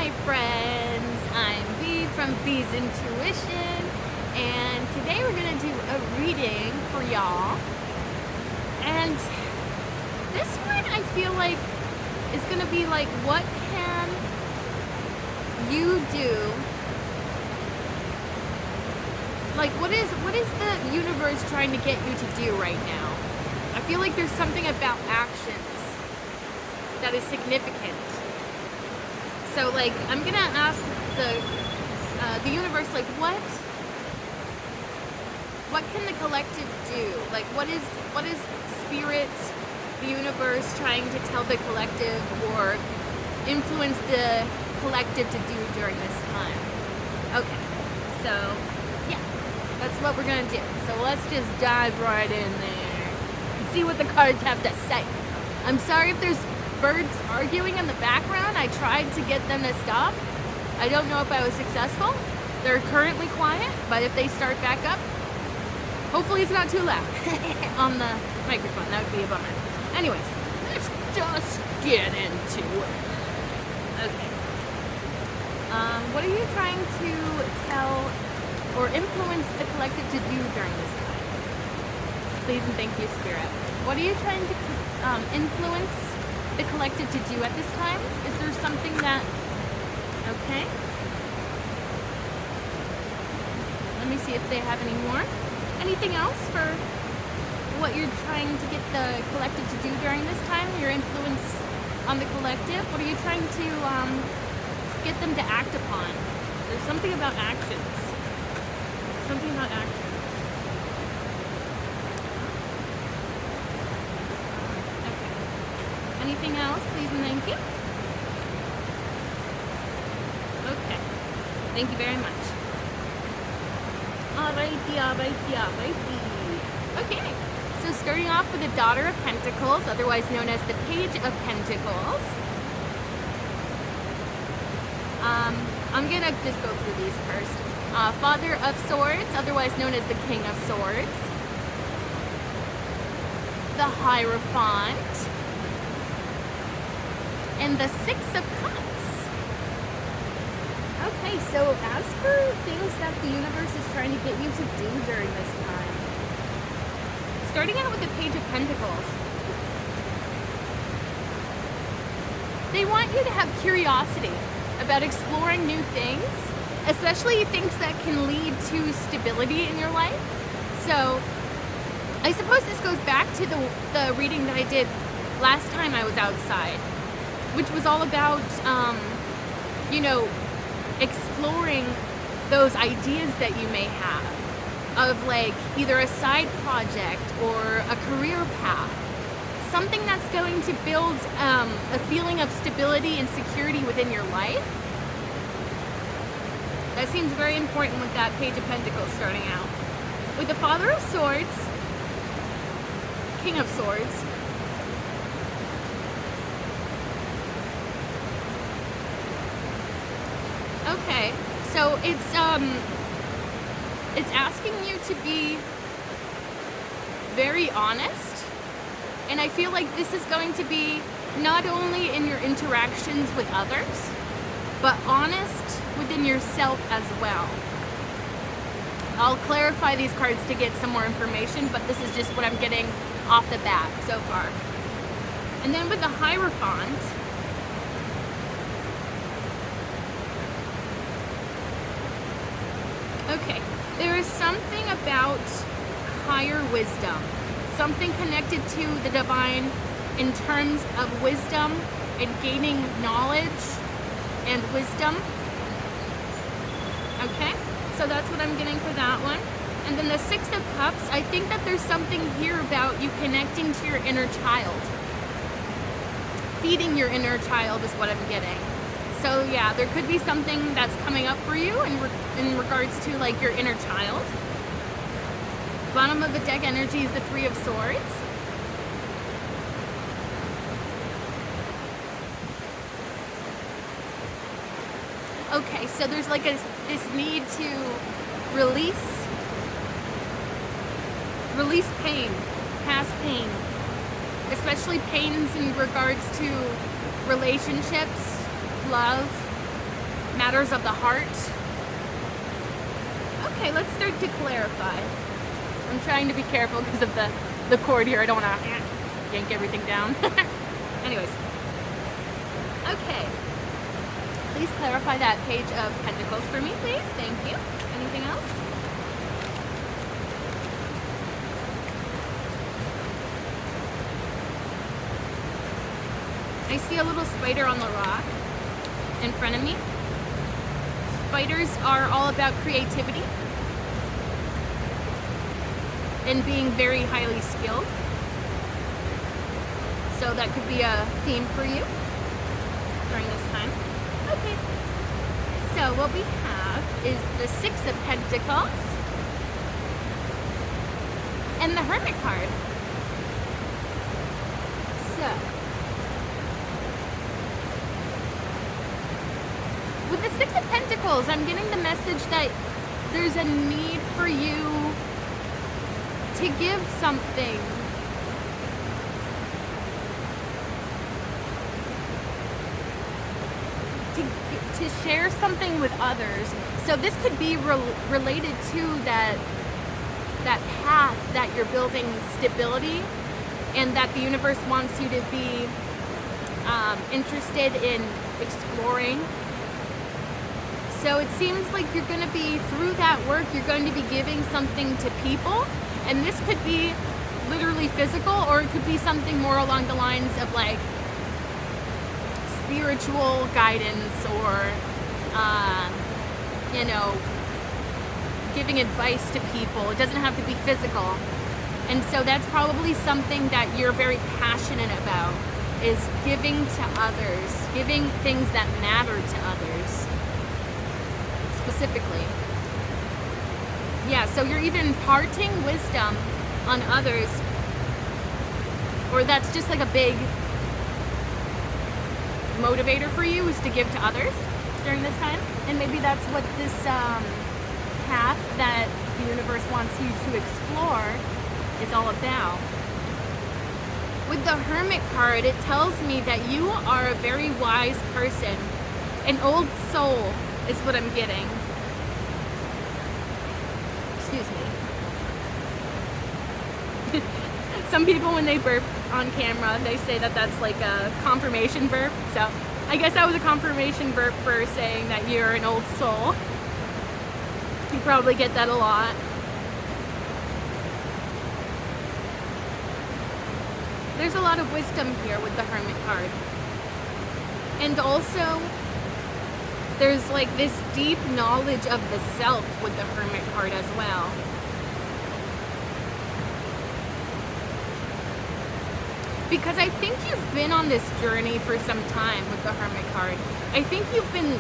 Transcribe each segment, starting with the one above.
my friends. I'm Bee from Bee's Intuition, and today we're gonna do a reading for y'all. And this one I feel like is gonna be like, what can you do? Like, what is the universe trying to get you to do right now? I feel like there's something about actions that is significant. So, like, I'm gonna ask the universe, like, what can the collective do? Like, what is spirit, the universe trying to tell the collective or influence the collective to do during this time? Okay, so yeah, that's what we're gonna do. So let's just dive right in there and see what the cards have to say. I'm sorry if there's birds arguing in the background. I tried to get them to stop. I don't know if I was successful. They're currently quiet, but if they start back up, hopefully it's not too loud on the microphone. That would be a bummer. Anyways, let's just get into it. Okay. What are you trying to tell or influence the collective to do during this time? Please and thank you, Spirit. What are you trying to influence the collective to do at this time? Is there something that... Okay. Let me see if they have any more. Anything else for what you're trying to get the collective to do during this time? Your influence on the collective? What are you trying to get them to act upon? There's something about actions. Something about actions. Anything else, please and thank you? Okay. Thank you very much. Alrighty. Okay. So starting off with the Daughter of Pentacles, otherwise known as the Page of Pentacles. I'm gonna just go through these first. Father of Swords, otherwise known as the King of Swords. The Hierophant. And the Six of Cups. Okay, so as for things that the universe is trying to get you to do during this time, starting out with the Page of Pentacles, they want you to have curiosity about exploring new things, especially things that can lead to stability in your life. So I suppose this goes back to the reading that I did last time I was outside, which was all about, exploring those ideas that you may have of, like, either a side project or a career path. Something that's going to build a feeling of stability and security within your life. That seems very important with that Page of Pentacles starting out. With the Father of Swords, King of Swords, okay, so it's asking you to be very honest, and I feel like this is going to be not only in your interactions with others, but honest within yourself as well. I'll clarify these cards to get some more information, but this is just what I'm getting off the bat so far. And then with the Hierophant, okay, there is something about higher wisdom, something connected to the divine in terms of wisdom and gaining knowledge and wisdom. Okay, so that's what I'm getting for that one. And then the Six of Cups, I think that there's something here about you connecting to your inner child. Feeding your inner child is what I'm getting. So yeah, there could be something that's coming up for you in regards to, like, your inner child. Bottom of the deck energy is the Three of Swords. Okay, so there's like this need to release pain, past pain, especially pains in regards to relationships, love, matters of the heart. Okay, let's start to clarify. I'm trying to be careful because of the cord here. I don't want to yank everything down. Anyways. Okay. Please clarify that page of Pentacles for me, please. Thank you. Anything else? I see a little spider on the rock in front of me. Spiders are all about creativity and being very highly skilled. So that could be a theme for you during this time. Okay. So what we have is the Six of Pentacles and the Hermit card. So with the Six of Pentacles, I'm getting the message that there's a need for you to give something. To share something with others. So this could be related to that path that you're building stability, and that the universe wants you to be interested in exploring. So it seems like you're going to be, through that work, you're going to be giving something to people. And this could be literally physical, or it could be something more along the lines of like spiritual guidance, or, you know, giving advice to people. It doesn't have to be physical. And so that's probably something that you're very passionate about, is giving to others, giving things that matter to others. Specifically. Yeah, so you're either imparting wisdom on others, or that's just like a big motivator for you, is to give to others during this time. And maybe that's what this path that the universe wants you to explore is all about. With the Hermit card, it tells me that you are a very wise person. An old soul is what I'm getting. Excuse me. Some people, when they burp on camera, they say that that's like a confirmation burp. So I guess that was a confirmation burp for saying that you're an old soul. You probably get that a lot. There's a lot of wisdom here with the Hermit card. And also, there's like this deep knowledge of the self with the Hermit card as well. Because I think you've been on this journey for some time with the Hermit card. I think you've been...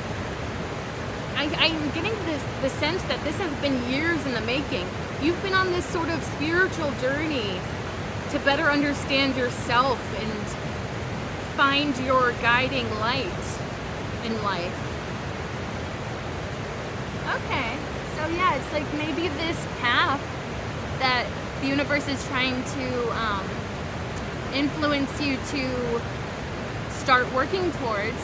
I'm getting the sense that this has been years in the making. You've been on this sort of spiritual journey to better understand yourself and find your guiding light in life. Okay, so yeah, it's like maybe this path that the universe is trying to influence you to start working towards.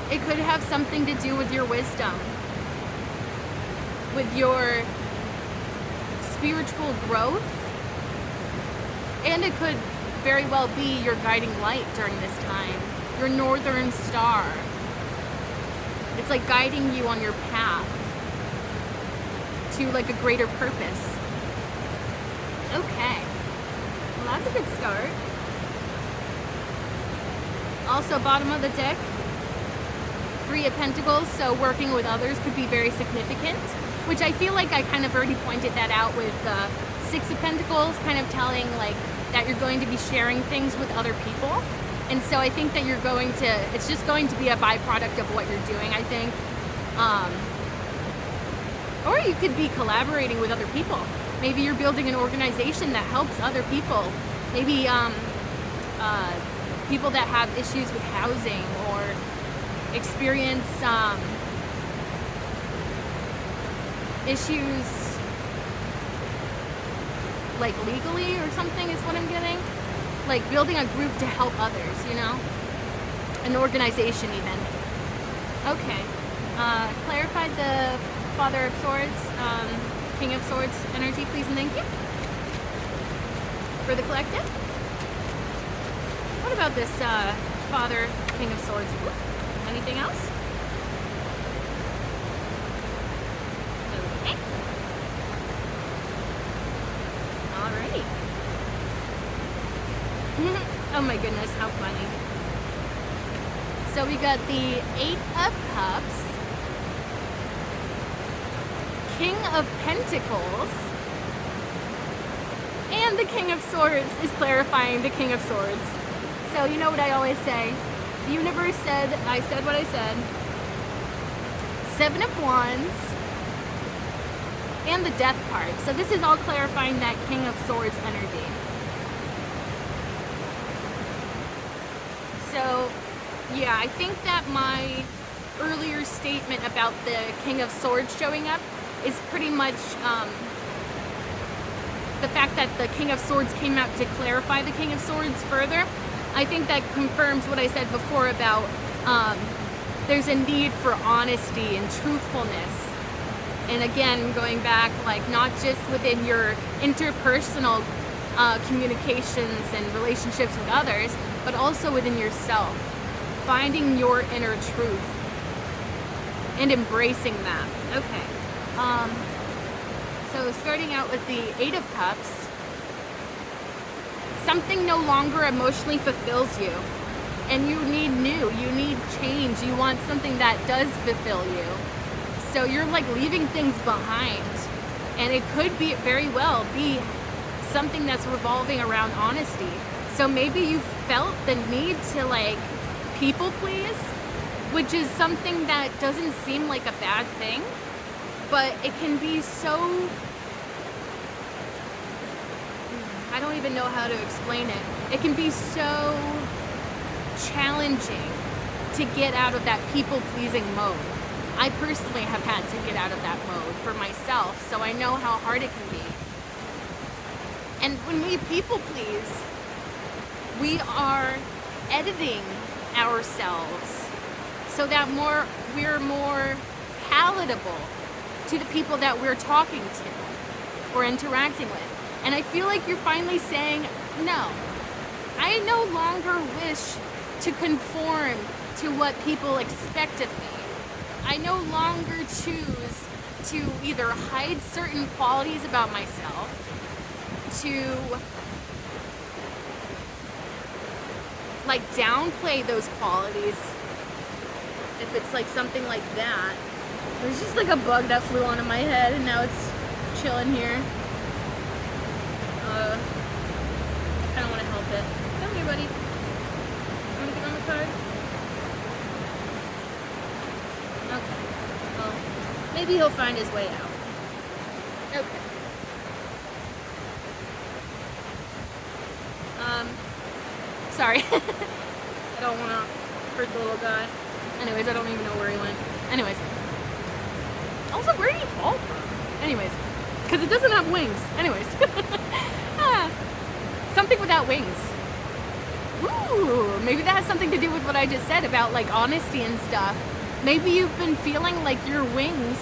It could have something to do with your wisdom, with your spiritual growth, and it could very well be your guiding light during this time, your northern star. It's like guiding you on your path to like a greater purpose. Okay, well, that's a good start. Also, bottom of the deck, Three of Pentacles, so working with others could be very significant, which I feel like I kind of already pointed that out with Six of Pentacles, kind of telling like that you're going to be sharing things with other people. And so I think that you're going to, it's just going to be a byproduct of what you're doing, I think. Or you could be collaborating with other people. Maybe you're building an organization that helps other people. Maybe people that have issues with housing, or experience issues like legally or something is what I'm getting. Like building a group to help others, you know? An organization even. Okay. Clarify the Father of Swords, King of Swords energy, please and thank you. For the collective. What about this Father, King of Swords? Anything else? Okay. Alrighty. Oh my goodness, how funny. So we got the Eight of Cups, King of Pentacles, and the King of Swords is clarifying the King of Swords. So you know what I always say, the universe said, I said what I said. Seven of Wands and the Death card. So this is all clarifying that King of Swords energy. So yeah, I think that my earlier statement about the King of Swords showing up is pretty much the fact that the King of Swords came out to clarify the King of Swords further. I think that confirms what I said before about there's a need for honesty and truthfulness. And again, going back, like not just within your interpersonal communications and relationships with others, but also within yourself. Finding your inner truth and embracing that. Okay. So starting out with the Eight of Cups, something no longer emotionally fulfills you, and you need new, you need change, you want something that does fulfill you. So you're like leaving things behind, and it could be very well be something that's revolving around honesty. So maybe you felt the need to like people please, which is something that doesn't seem like a bad thing, but it can be so, I don't even know how to explain it. It can be so challenging to get out of that people-pleasing mode. I personally have had to get out of that mode for myself, so I know how hard it can be. And when we people-please, we are editing ourselves so that we're more palatable to the people that we're talking to or interacting with. And I feel like you're finally saying, no, I no longer wish to conform to what people expect of me. I no longer choose to either hide certain qualities about myself, to like downplay those qualities. If it's like something like that. There's just like a bug that flew onto my head and now it's chilling here. I kind of want to help it. Come here, buddy. You want to get on the card? Okay. Well, maybe he'll find his way out. Okay. Sorry. I don't want to hurt the little guy. Anyways, I don't even know where he went. Anyways. Also, where did he fall from? Anyways. Because it doesn't have wings. Anyways. Something without wings. Ooh, maybe that has something to do with what I just said about like honesty and stuff. Maybe you've been feeling like your wings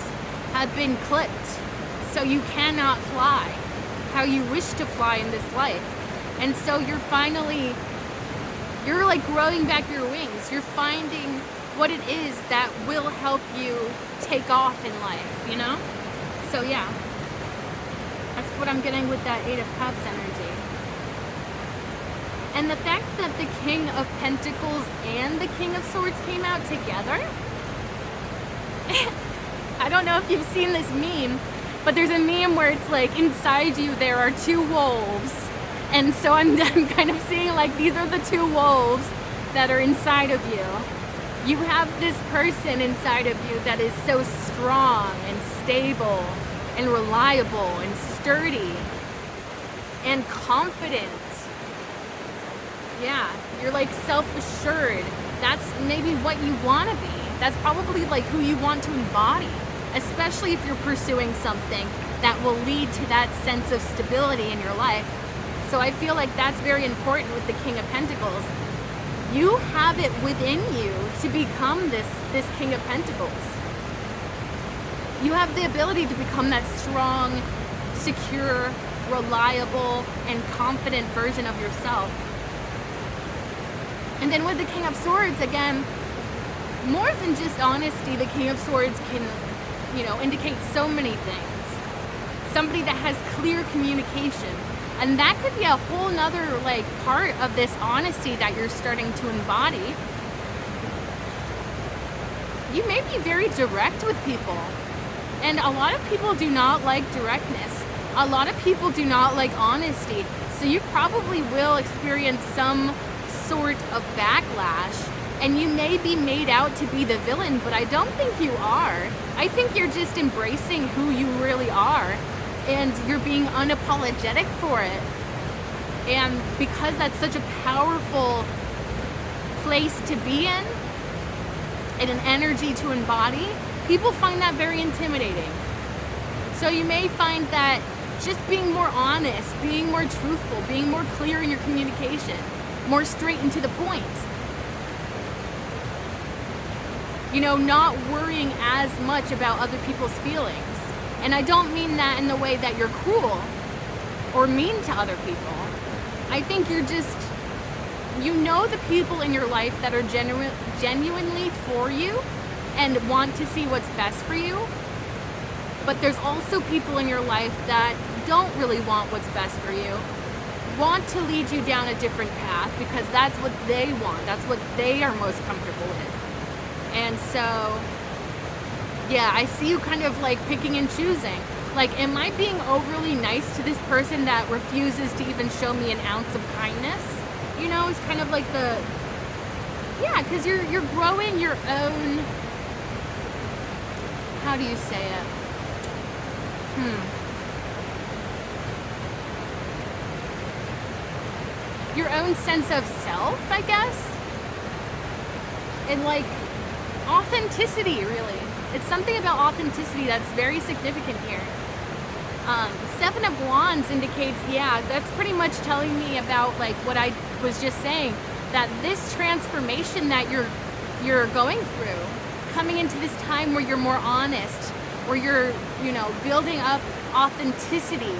have been clipped, so you cannot fly how you wish to fly in this life. And so you're like growing back your wings. You're finding what it is that will help you take off in life, you know? So yeah, that's what I'm getting with that Eight of Cups energy. And the fact that the King of Pentacles and the King of Swords came out together, I don't know if you've seen this meme, but there's a meme where it's like inside you there are two wolves. And so I'm kind of seeing like these are the two wolves that are inside of you. You have this person inside of you that is so strong and stable and reliable and sturdy and confident. Yeah, you're like self-assured. That's maybe what you want to be. That's probably like who you want to embody, especially if you're pursuing something that will lead to that sense of stability in your life. So I feel like that's very important with the King of Pentacles. You have it within you to become this King of Pentacles. You have the ability to become that strong, secure, reliable, and confident version of yourself. And then with the King of Swords, again, more than just honesty, the King of Swords can, indicate so many things. Somebody that has clear communication. And that could be a whole nother part of this honesty that you're starting to embody. You may be very direct with people. And a lot of people do not like directness. A lot of people do not like honesty. So you probably will experience some sort of backlash. And you may be made out to be the villain, but I don't think you are. I think you're just embracing who you really are. And you're being unapologetic for it. And because that's such a powerful place to be in, and an energy to embody, people find that very intimidating. So you may find that just being more honest, being more truthful, being more clear in your communication, more straight and to the point. Not worrying as much about other people's feelings. And I don't mean that in the way that you're cruel or mean to other people. I think you're just, the people in your life that are genuinely for you and want to see what's best for you. But there's also people in your life that don't really want what's best for you, want to lead you down a different path because that's what they want. That's what they are most comfortable with. And so, yeah, I see you kind of picking and choosing. Am I being overly nice to this person that refuses to even show me an ounce of kindness? It's kind of because you're growing your own, how do you say it? Your own sense of self, I guess? And authenticity, really. It's something about authenticity that's very significant here. Seven of Wands indicates, that's pretty much telling me about what I was just saying, that this transformation that you're going through, coming into this time where you're more honest, where you're, building up authenticity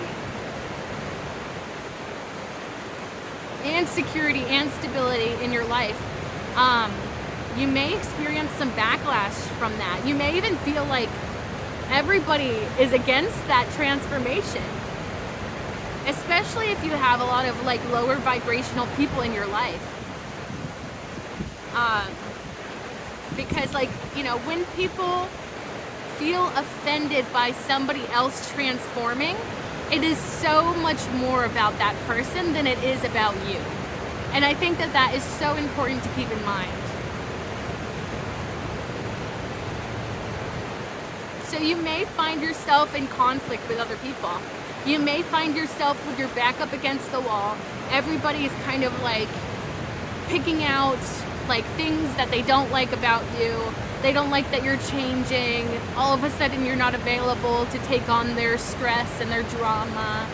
and security and stability in your life, you may experience some backlash from that. You may even feel like everybody is against that transformation, especially if you have a lot of lower vibrational people in your life. Because when people feel offended by somebody else transforming, it is so much more about that person than it is about you. And I think that is so important to keep in mind. So you may find yourself in conflict with other people. You may find yourself with your back up against the wall. Everybody is kind of picking out things that they don't like about you. They don't like that you're changing. All of a sudden you're not available to take on their stress and their drama,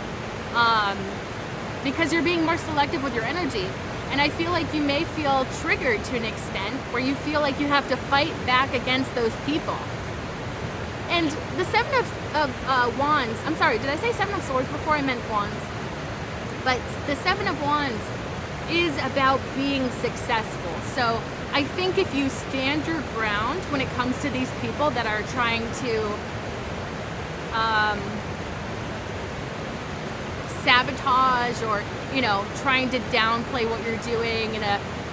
because you're being more selective with your energy. And I feel like you may feel triggered to an extent where you feel like you have to fight back against those people. And the Seven of Wands, I'm sorry, did I say Seven of Swords before? I meant Wands. But the Seven of Wands is about being successful. So I think if you stand your ground when it comes to these people that are trying to sabotage or, trying to downplay what you're doing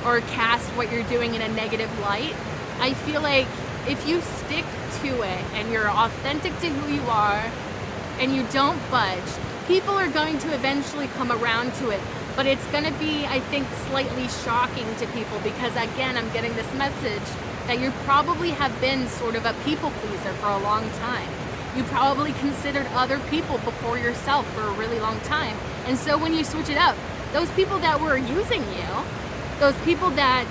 or cast what you're doing in a negative light, I feel like if you stick to it and you're authentic to who you are and you don't budge, people are going to eventually come around to it. But it's going to be, I think, slightly shocking to people because, again, I'm getting this message that you probably have been sort of a people pleaser for a long time. You probably considered other people before yourself for a really long time. And so when you switch it up, those people that were using you, those people that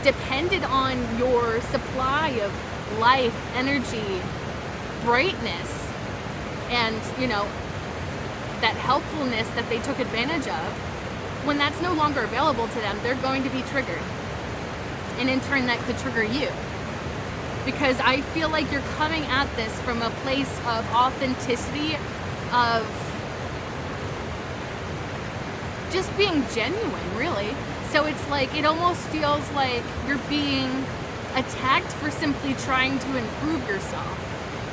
depended on your supply of life, energy, brightness, and, that helpfulness that they took advantage of, when that's no longer available to them, they're going to be triggered. And in turn, that could trigger you. Because I feel like you're coming at this from a place of authenticity, of just being genuine, really. So it's like, it almost feels like you're being attacked for simply trying to improve yourself.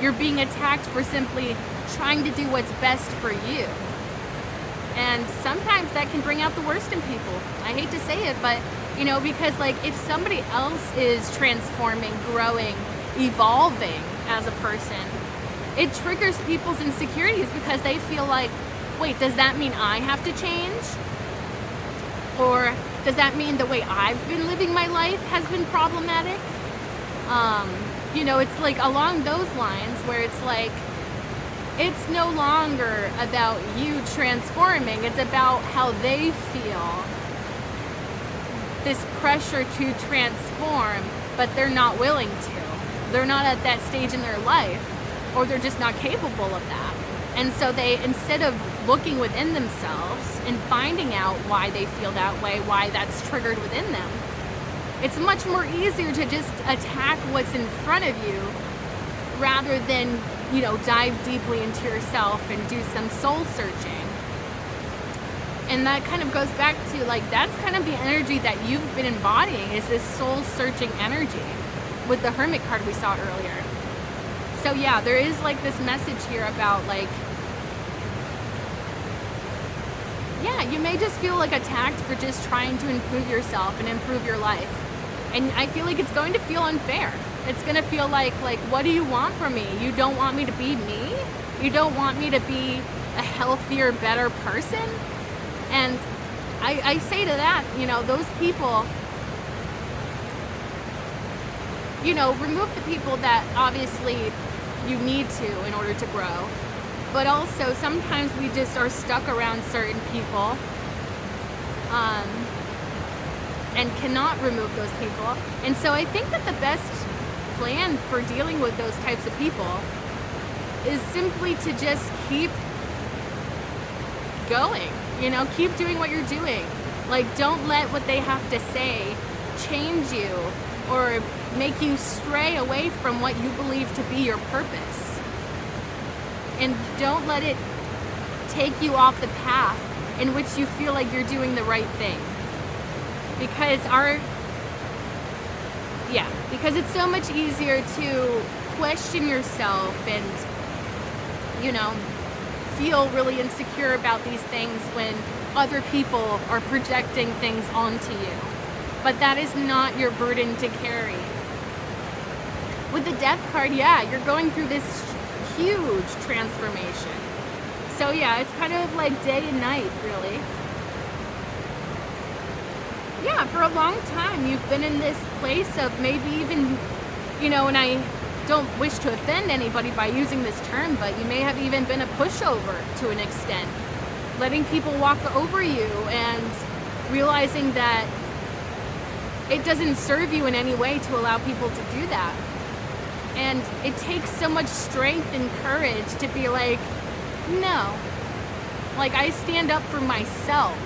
You're being attacked for simply trying to do what's best for you. And sometimes that can bring out the worst in people. I hate to say it, but because like if somebody else is transforming, growing, evolving as a person, it triggers people's insecurities because they feel like, wait, does that mean I have to change? Or does that mean the way I've been living my life has been problematic? It's like along those lines where it's like, it's no longer about you transforming, it's about how they feel this pressure to transform, but they're not willing to. They're not at that stage in their life, or they're just not capable of that. And so they, instead of looking within themselves and finding out why they feel that way, why that's triggered within them, it's much more easier to just attack what's in front of you rather than, dive deeply into yourself and do some soul searching. And that kind of goes back to like, that's kind of the energy that you've been embodying, is this soul searching energy with the Hermit card we saw earlier. So yeah, there is like this message here about like, yeah, you may just feel like attacked for just trying to improve yourself and improve your life. And I feel like it's going to feel unfair. It's going to feel like, what do you want from me? You don't want me to be me? You don't want me to be a healthier, better person? And I say to that, those people, remove the people that obviously you need to in order to grow. But also, sometimes we just are stuck around certain people and cannot remove those people. And so I think that the best plan for dealing with those types of people is simply to just keep going, keep doing what you're doing. Like, don't let what they have to say change you or make you stray away from what you believe to be your purpose. And don't let it take you off the path in which you feel like you're doing the right thing. Because it's so much easier to question yourself and, feel really insecure about these things when other people are projecting things onto you. But that is not your burden to carry. With the Death card, you're going through this huge transformation. So yeah, it's kind of like day and night, really. Yeah, for a long time you've been in this place of maybe even, and I don't wish to offend anybody by using this term, but you may have even been a pushover to an extent. Letting people walk over you and realizing that it doesn't serve you in any way to allow people to do that. And it takes so much strength and courage to be like, no. Like, I stand up for myself.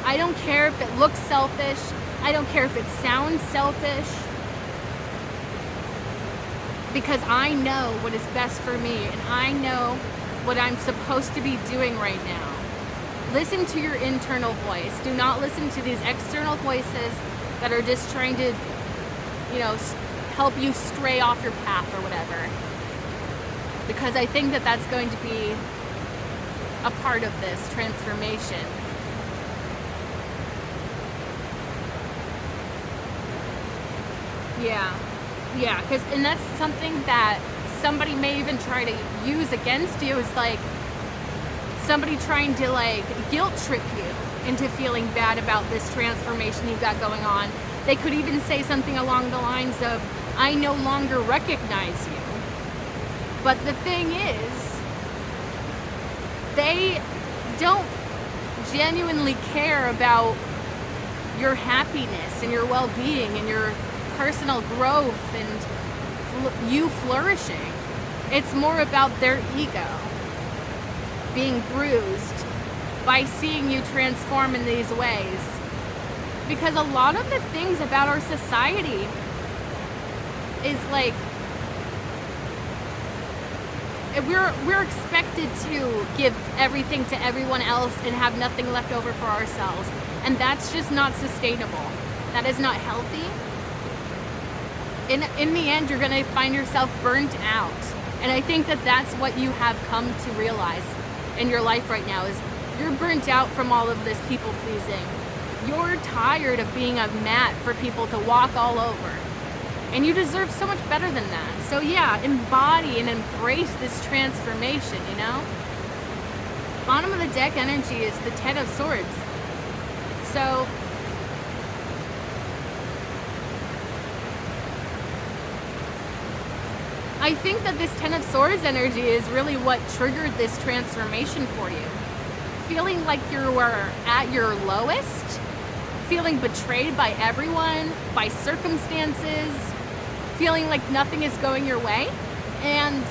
I don't care if it looks selfish. I don't care if it sounds selfish. Because I know what is best for me, and I know what I'm supposed to be doing right now. Listen to your internal voice. Do not listen to these external voices that are just trying to, help you stray off your path or whatever. Because I think that that's going to be a part of this transformation. Yeah, and that's something that somebody may even try to use against you, is like somebody trying to like guilt trip you into feeling bad about this transformation you've got going on. They could even say something along the lines of, I no longer recognize you. But the thing is, they don't genuinely care about your happiness and your well-being and your personal growth and you flourishing. It's more about their ego being bruised by seeing you transform in these ways. Because a lot of the things about our society is like, we're expected to give everything to everyone else and have nothing left over for ourselves. And that's just not sustainable. That is not healthy. In the end, you're gonna find yourself burnt out. And I think that that's what you have come to realize in your life right now, is you're burnt out from all of this people pleasing. You're tired of being a mat for people to walk all over. And you deserve so much better than that. So yeah, embody and embrace this transformation, you know? Bottom of the deck energy is the Ten of Swords. So I think that this Ten of Swords energy is really what triggered this transformation for you. Feeling like you were at your lowest, feeling betrayed by everyone, by circumstances, feeling like nothing is going your way, and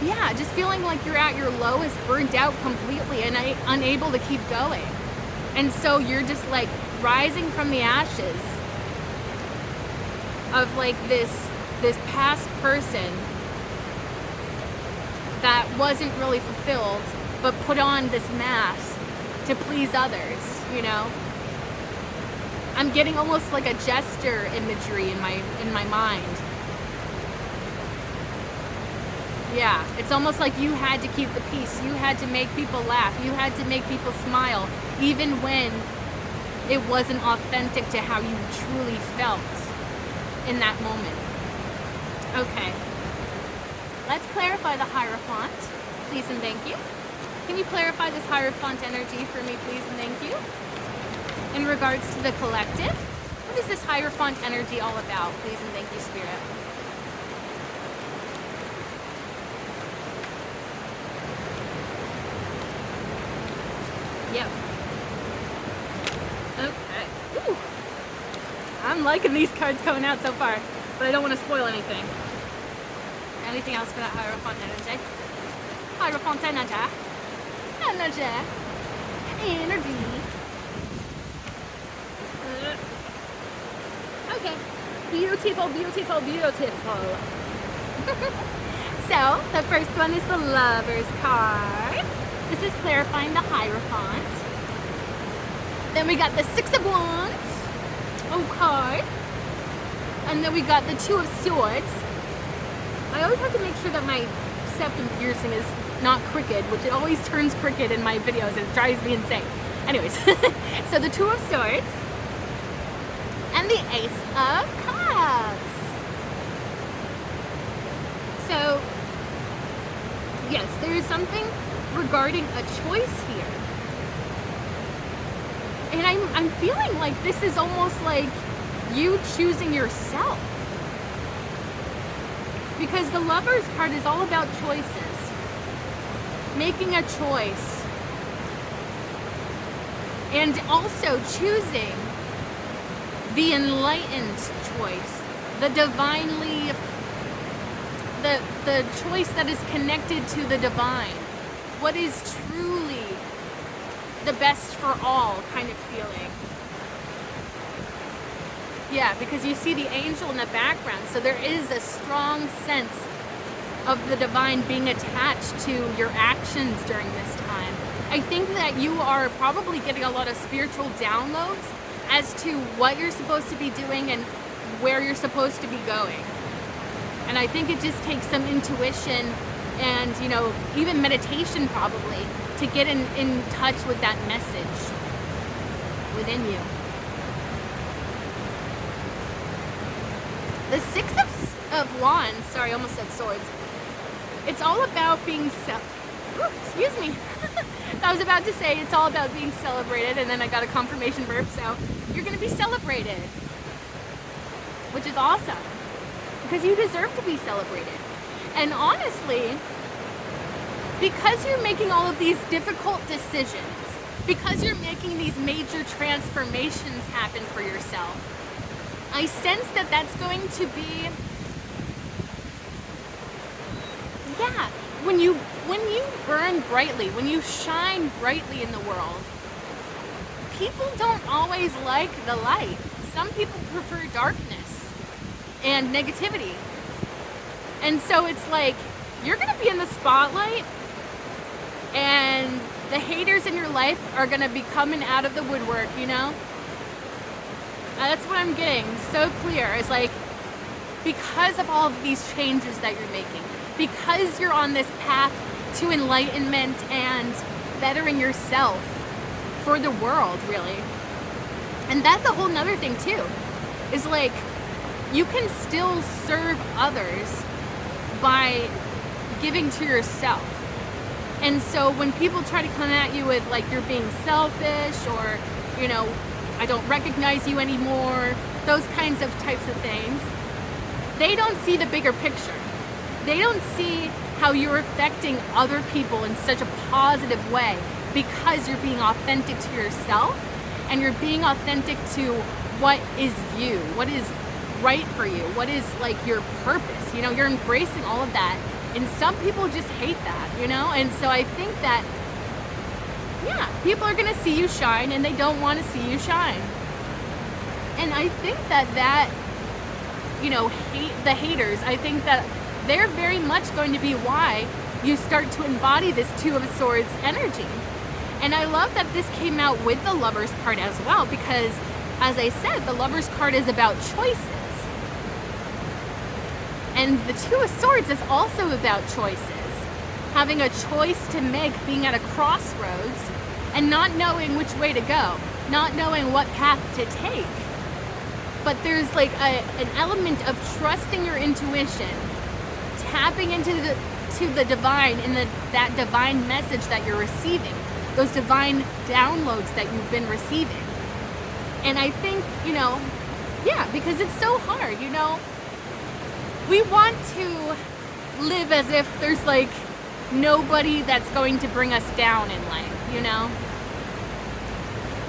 yeah, just feeling like you're at your lowest, burnt out completely and unable to keep going. And so you're just like rising from the ashes of like this past person that wasn't really fulfilled, but put on this mask to please others, you know? I'm getting almost like a jester imagery in my mind. Yeah, it's almost like you had to keep the peace. You had to make people laugh. You had to make people smile, even when it wasn't authentic to how you truly felt in that moment. Okay. Let's clarify the Hierophant, please and thank you. Can you clarify this Hierophant energy for me, please and thank you? In regards to the collective, what is this Hierophant energy all about? Please and thank you, Spirit. Yep. Okay. Ooh. I'm liking these cards coming out so far, but I don't want to spoil anything. Anything else for that Hierophant energy? Hierophant energy. Energy. Okay. Beautiful, beautiful, beautiful. So, the first one is the Lover's card. This is clarifying the Hierophant. Then we got the Six of Wands. Okay. And then we got the Two of Swords. I always have to make sure that my septum piercing is not crooked, which it always turns crooked in my videos and it drives me insane. Anyways, so the Two of Swords and the Ace of Cups. So, yes, there is something regarding a choice here. And I'm feeling like this is almost like you choosing yourself. Because the Lover's card is all about choices. Making a choice. And also choosing the enlightened choice. The divinely, the choice that is connected to the divine. What is truly the best for all kind of feeling. Yeah, because you see the angel in the background, so there is a strong sense of the divine being attached to your actions during this time. I think that you are probably getting a lot of spiritual downloads as to what you're supposed to be doing and where you're supposed to be going. And I think it just takes some intuition and, you know, even meditation probably to get in touch with that message within you. The Six of Wands, sorry, I almost said swords. It's all about being excuse me. I was about to say it's all about being celebrated, and then I got a confirmation verb, so you're going to be celebrated, which is awesome, because you deserve to be celebrated. And honestly, because you're making all of these difficult decisions, because you're making these major transformations happen for yourself, I sense that that's going to be, yeah, when you burn brightly, when you shine brightly in the world, people don't always like the light. Some people prefer darkness and negativity. And so it's like, you're going to be in the spotlight, and the haters in your life are going to be coming out of the woodwork, you know? That's what I'm getting so clear. It's like, because of all of these changes that you're making, because you're on this path to enlightenment and bettering yourself for the world, really. And that's a whole nother thing too, is like, you can still serve others by giving to yourself. And so when people try to come at you with like, you're being selfish, or, you know, I don't recognize you anymore, those kinds of types of things, they don't see the bigger picture. They don't see how you're affecting other people in such a positive way, because you're being authentic to yourself, and you're being authentic to what is you, what is right for you, what is like your purpose. You know, you're embracing all of that, and some people just hate that, you know? And so I think that, yeah, people are gonna see you shine, and they don't want to see you shine. And I think that you know, the haters, I think that they're very much going to be why you start to embody this Two of Swords energy. And I love that this came out with the Lovers card as well, because as I said, the Lovers card is about choices. And the Two of Swords is also about choices. Having a choice to make, being at a crossroads, and not knowing which way to go, not knowing what path to take. But there's like an element of trusting your intuition, tapping into the divine, and that divine message that you're receiving, those divine downloads that you've been receiving. And I think, you know, yeah, because it's so hard, you know. We want to live as if there's like nobody that's going to bring us down in life, you know.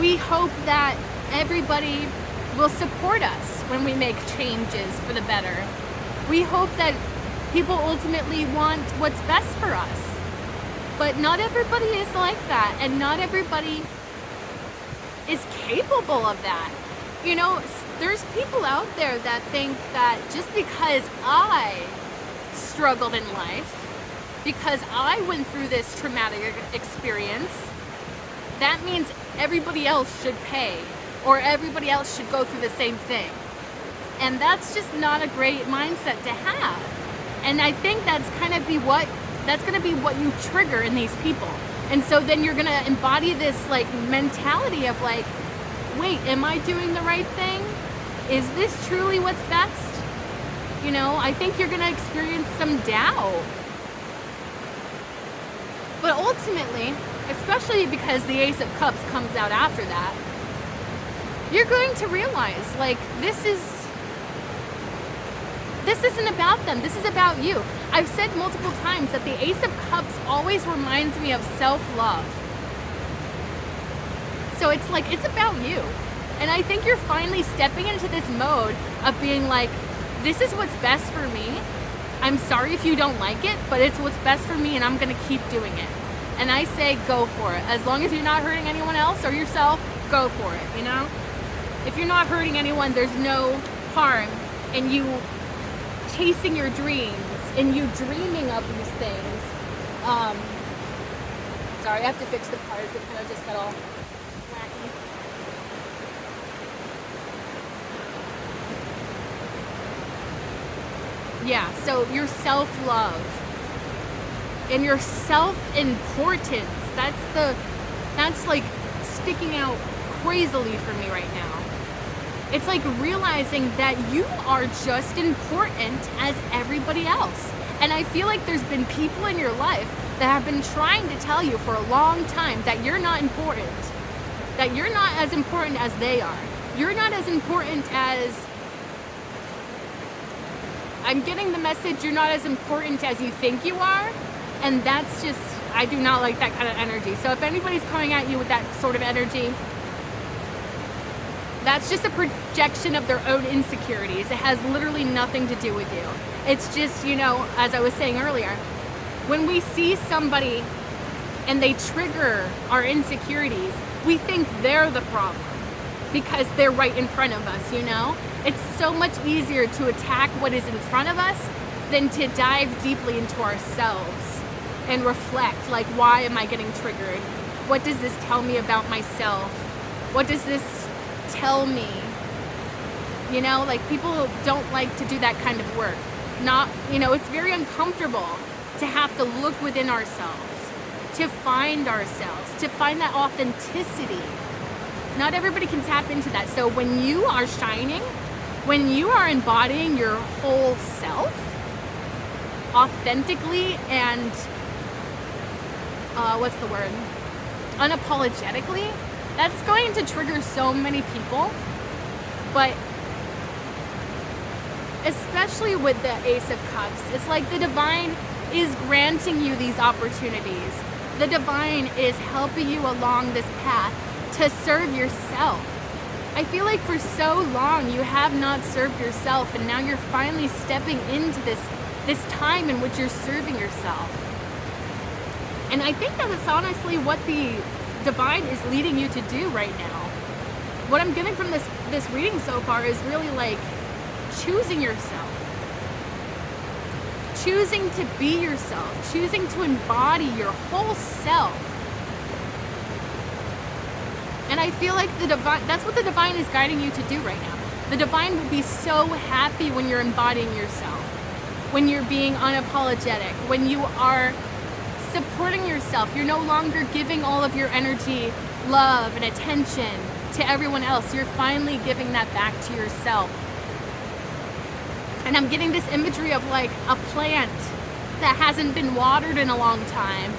We hope that everybody will support us when we make changes for the better. We hope that people ultimately want what's best for us. But not everybody is like that, and not everybody is capable of that. You know, there's people out there that think that just because I struggled in life, because I went through this traumatic experience, that means everybody else should pay, or everybody else should go through the same thing. And that's just not a great mindset to have. And I think that's going to be what you trigger in these people. And so then you're going to embody this like mentality of like, wait, am I doing the right thing? Is this truly what's best? You know, I think you're going to experience some doubt. But ultimately, especially because the Ace of Cups comes out after that, you're going to realize, like, this isn't about them. This is about you. I've said multiple times that the Ace of Cups always reminds me of self-love. So it's like, it's about you. And I think you're finally stepping into this mode of being like, this is what's best for me. I'm sorry if you don't like it, but it's what's best for me, and I'm going to keep doing it. And I say, go for it. As long as you're not hurting anyone else or yourself, go for it, you know? If you're not hurting anyone, there's no harm in you chasing your dreams and you dreaming of these things. Sorry, I have to fix the cards. It kind of just got all wacky. Yeah, so your self-love and your self-importance, that's like sticking out crazily for me right now. It's like realizing that you are just important as everybody else. And I feel like there's been people in your life that have been trying to tell you for a long time that you're not important. That you're not as important as they are. You're not as important as... I'm getting the message, you're not as important as you think you are. And that's just, I do not like that kind of energy. So if anybody's coming at you with that sort of energy, that's just a projection of their own insecurities. It has literally nothing to do with you. It's just, you know, as I was saying earlier, When we see somebody and they trigger our insecurities, we think they're the problem because they're right in front of us, you know? It's so much easier to attack what is in front of us than to dive deeply into ourselves and reflect, like, why am I getting triggered? What does this tell me about myself? What does this tell me? You know, like, people don't like to do that kind of work. It's very uncomfortable to have to look within ourselves, to find ourselves, to find that authenticity. Not everybody can tap into that. So when you are shining, when you are embodying your whole self authentically and unapologetically, that's going to trigger so many people. But especially with the Ace of Cups, it's like the divine is granting you these opportunities. The divine is helping you along this path to serve yourself. I feel like for so long you have not served yourself, and now you're finally stepping into this time in which you're serving yourself. And I think that is honestly what the divine is leading you to do right now. What I'm getting from this reading so far is really like choosing yourself. Choosing to be yourself. Choosing to embody your whole self. And I feel like that's what the divine is guiding you to do right now. The divine will be so happy when you're embodying yourself. When you're being unapologetic. When you are supporting yourself. You're no longer giving all of your energy, love, and attention to everyone else. You're finally giving that back to yourself. And I'm getting this imagery of like a plant that hasn't been watered in a long time.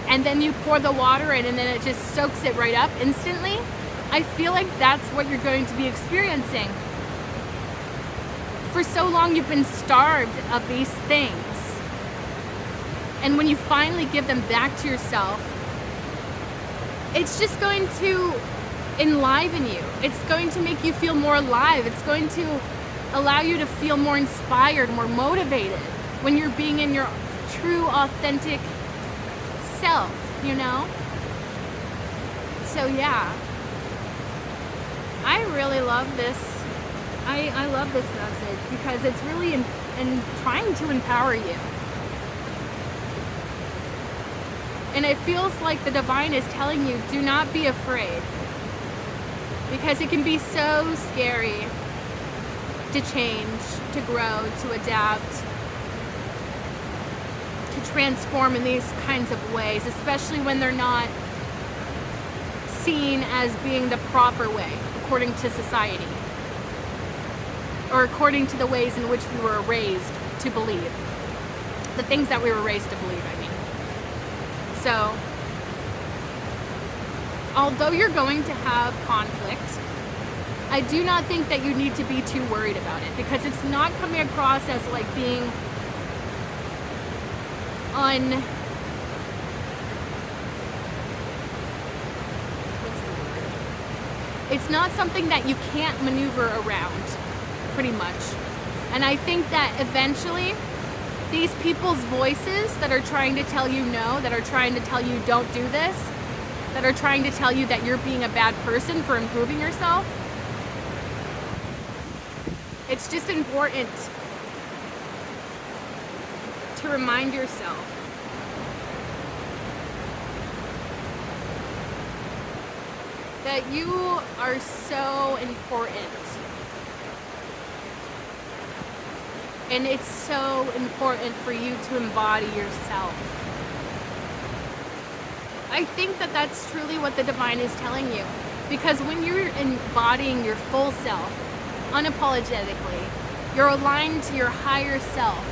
And then you pour the water in and then it just soaks it right up instantly. I feel like that's what you're going to be experiencing. For so long you've been starved of these things. And when you finally give them back to yourself, it's just going to enliven you. It's going to make you feel more alive. It's going to allow you to feel more inspired, more motivated when you're being in your true, authentic self, you know? So yeah, I really love this. I love this message because it's really in trying to empower you. And it feels like the divine is telling you, do not be afraid. Because it can be so scary to change, to grow, to adapt, to transform in these kinds of ways, especially when they're not seen as being the proper way, according to society, or according to the ways in which we were raised to believe. The things that we were raised to believe, I mean. So, although you're going to have conflict, I do not think that you need to be too worried about it, because it's not coming across as like being it's not something that you can't maneuver around, pretty much. And I think that eventually these people's voices that are trying to tell you no, that are trying to tell you don't do this, that are trying to tell you that you're being a bad person for improving yourself, it's just important to remind yourself that you are so important. And it's so important for you to embody yourself. I think that that's truly what the divine is telling you. Because when you're embodying your full self, unapologetically, you're aligned to your higher self,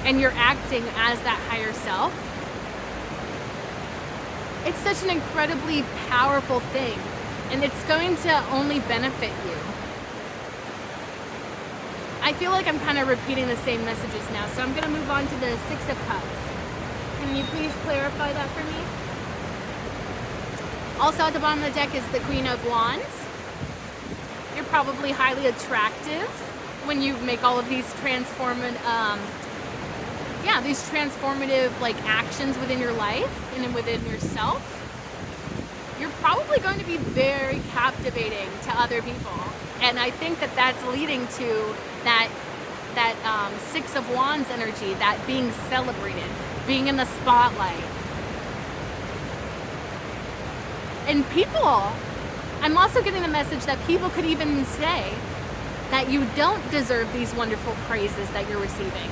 and you're acting as that higher self, it's such an incredibly powerful thing. And it's going to only benefit you. I feel like I'm kind of repeating the same messages now, so I'm going to move on to the Six of Cups. Can you please clarify that for me? Also at the bottom of the deck is the Queen of Wands. You're probably highly attractive when you make all of these yeah, these transformative like actions within your life and then within yourself, you're probably going to be very captivating to other people. And I think that that's leading to that Six of Wands energy, that being celebrated, being in the spotlight. And people, I'm also getting the message that people could even say that you don't deserve these wonderful praises that you're receiving.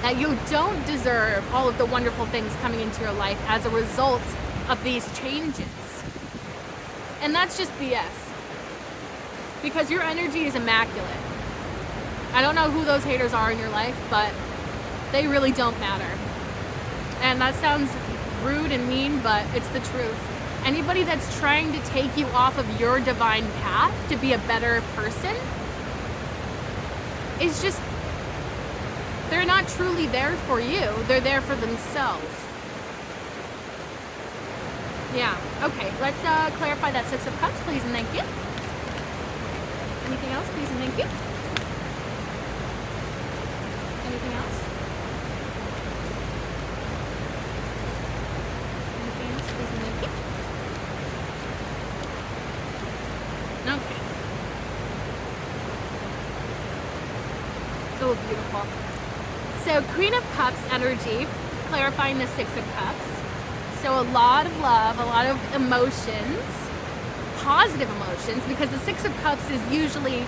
That you don't deserve all of the wonderful things coming into your life as a result of these changes. And that's just BS. Because your energy is immaculate. I don't know who those haters are in your life, but they really don't matter. And that sounds rude and mean, but it's the truth. Anybody that's trying to take you off of your divine path to be a better person is just, they're not truly there for you. They're there for themselves. Yeah, okay, let's clarify that Six of Cups, please and thank you. Anything else, please and thank you. Anything else? Anything else, please and thank you. Okay. So beautiful. So Queen of Cups energy, clarifying the Six of Cups. So a lot of love, a lot of emotions, positive emotions, because the Six of Cups is usually,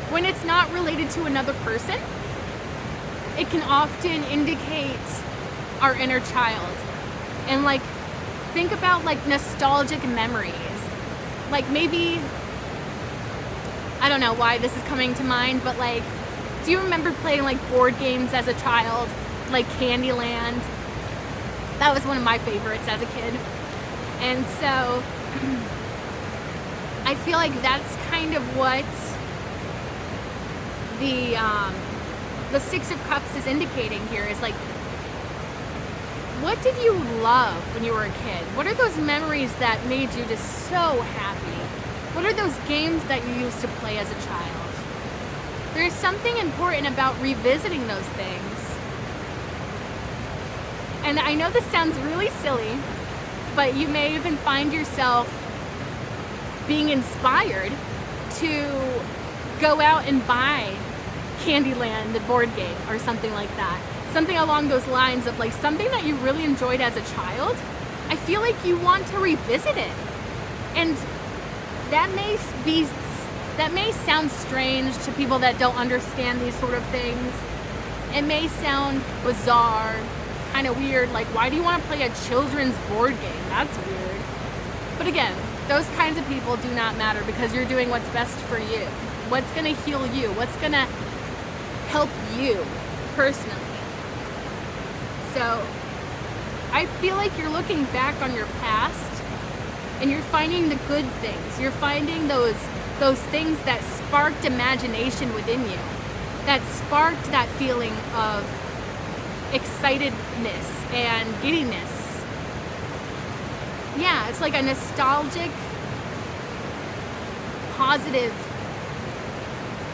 when it's not related to another person, it can often indicate our inner child. And like, think about like nostalgic memories. Like maybe, I don't know why this is coming to mind, but like, do you remember playing like board games as a child? Like Candyland? That was one of my favorites as a kid. And so, I feel like that's kind of what the Six of Cups is indicating here, is like, what did you love when you were a kid? What are those memories that made you just so happy? What are those games that you used to play as a child? There's something important about revisiting those things. And I know this sounds really silly, but you may even find yourself being inspired to go out and buy Candyland, the board game, or something like that. Something along those lines of like something that you really enjoyed as a child. I feel like you want to revisit it. And that may sound strange to people that don't understand these sort of things. It may sound bizarre, kind of weird, like why do you want to play a children's board game? That's weird. But again, those kinds of people do not matter, because you're doing what's best for you. What's going to heal you? What's going to help you personally? So I feel like you're looking back on your past and you're finding the good things. You're finding those things that sparked imagination within you, that sparked that feeling of excitedness and giddiness. Yeah, it's like a nostalgic, positive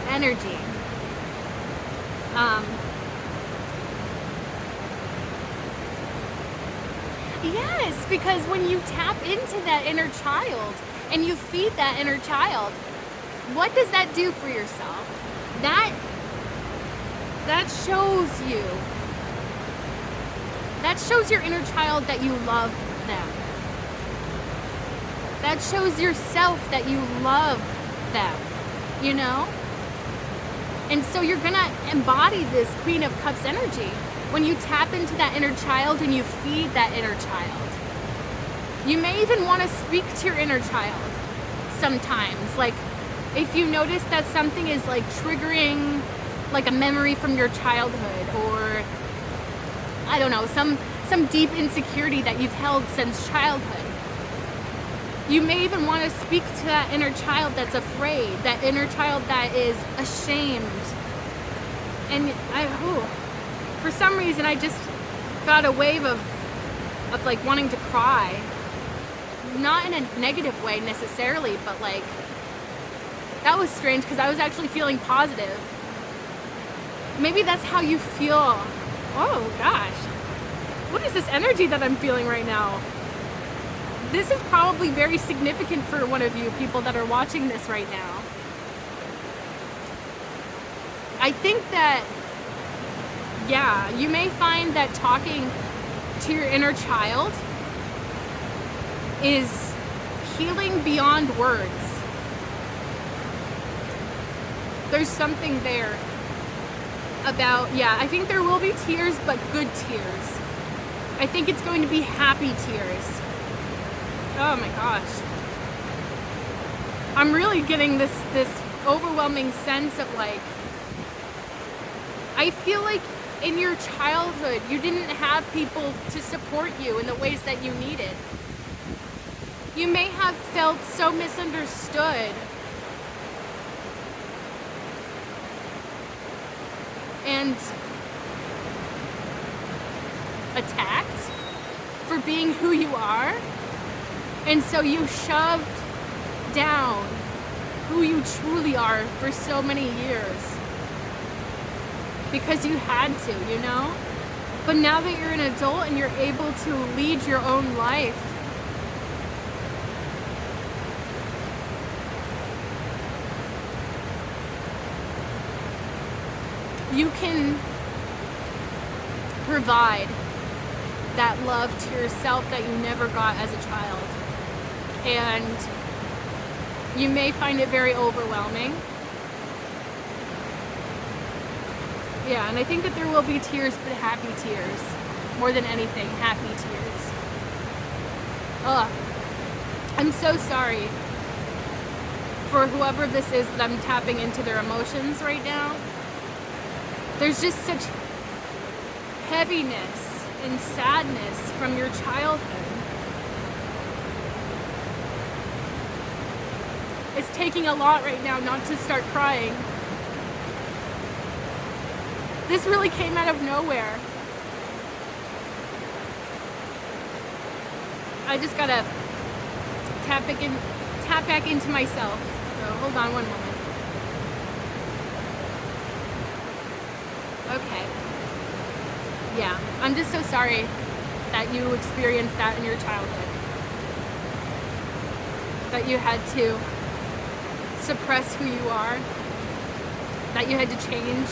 energy. Yes, because when you tap into that inner child and you feed that inner child, what does that do for yourself? That shows you. That shows your inner child that you love them. That shows yourself that you love them, you know? And so you're gonna embody this Queen of Cups energy when you tap into that inner child and you feed that inner child. You may even want to speak to your inner child sometimes. Like, if you notice that something is like triggering like a memory from your childhood, or I don't know, some deep insecurity that you've held since childhood. You may even want to speak to that inner child that's afraid, that inner child that is ashamed. And for some reason I just got a wave of like wanting to cry. Not in a negative way necessarily, but like, that was strange because I was actually feeling positive. Maybe that's how you feel. Oh gosh. What is this energy that I'm feeling right now? This is probably very significant for one of you people that are watching this right now. I think that, yeah, you may find that talking to your inner child is healing beyond words. There's something there about, yeah, I think there will be tears, but good tears. I think it's going to be happy tears. Oh my gosh. I'm really getting this overwhelming sense of like, I feel like in your childhood, you didn't have people to support you in the ways that you needed. You may have felt so misunderstood and attacked for being who you are. And so you shoved down who you truly are for so many years. Because you had to, you know? But now that you're an adult and you're able to lead your own life, you can provide that love to yourself that you never got as a child. And you may find it very overwhelming. Yeah, and I think that there will be tears, but happy tears. More than anything, happy tears. Ugh. I'm so sorry for whoever this is that I'm tapping into their emotions right now. There's just such heaviness and sadness from your childhood. It's taking a lot right now not to start crying. This really came out of nowhere. I just gotta tap back into myself. So hold on one moment. Okay. Yeah, I'm just so sorry that you experienced that in your childhood. That you had to suppress who you are. That you had to change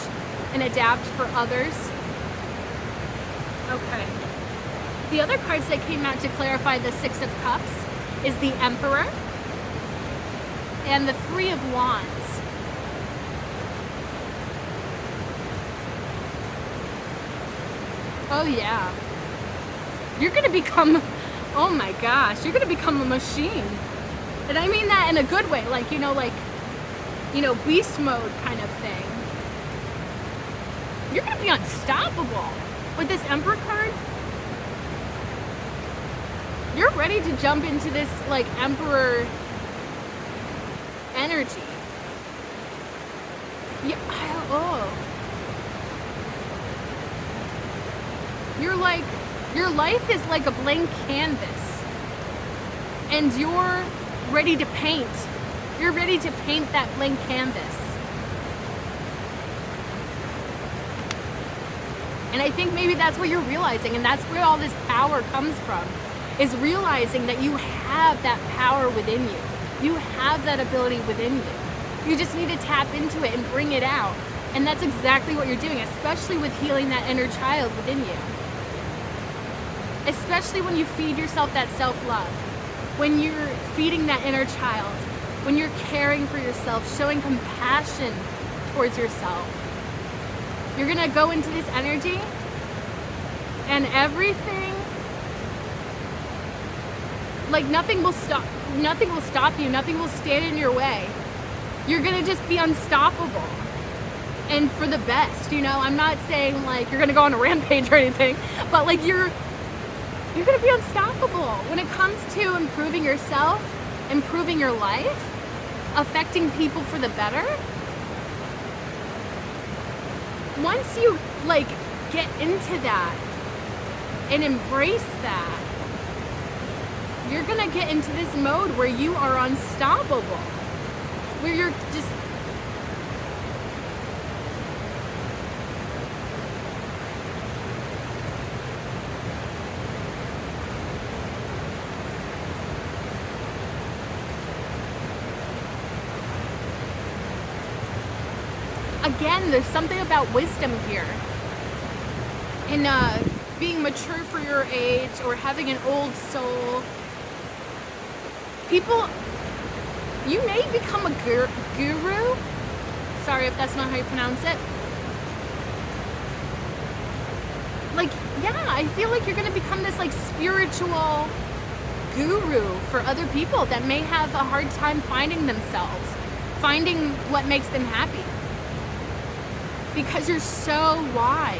and adapt for others. Okay. The other cards that came out to clarify the Six of Cups is the Emperor and the Three of Wands. Oh yeah. You're gonna become, oh my gosh, you're gonna become a machine. And I mean that in a good way, like, beast mode kind of thing. You're gonna be unstoppable. With this Emperor card, you're ready to jump into this, like, Emperor energy. Yeah, your life is like a blank canvas. And you're ready to paint. You're ready to paint that blank canvas. And I think maybe that's what you're realizing, and that's where all this power comes from, is realizing that you have that power within you. You have that ability within you. You just need to tap into it and bring it out. And that's exactly what you're doing, especially with healing that inner child within you. Especially when you feed yourself that self-love. When you're feeding that inner child. When you're caring for yourself, showing compassion towards yourself. You're gonna go into this energy and everything, like nothing will stop you, nothing will stand in your way. You're gonna just be unstoppable. And for the best, I'm not saying like you're gonna go on a rampage or anything, but like you're gonna be unstoppable when it comes to improving yourself, improving your life, affecting people for the better. Once you like get into that and embrace that, you're gonna get into this mode where you are unstoppable, where you're just again, there's something about wisdom here. And being mature for your age, or having an old soul. People, you may become a guru. Sorry if that's not how you pronounce it. Like, yeah, I feel like you're gonna become this like spiritual guru for other people that may have a hard time finding themselves, finding what makes them happy. Because you're so wise.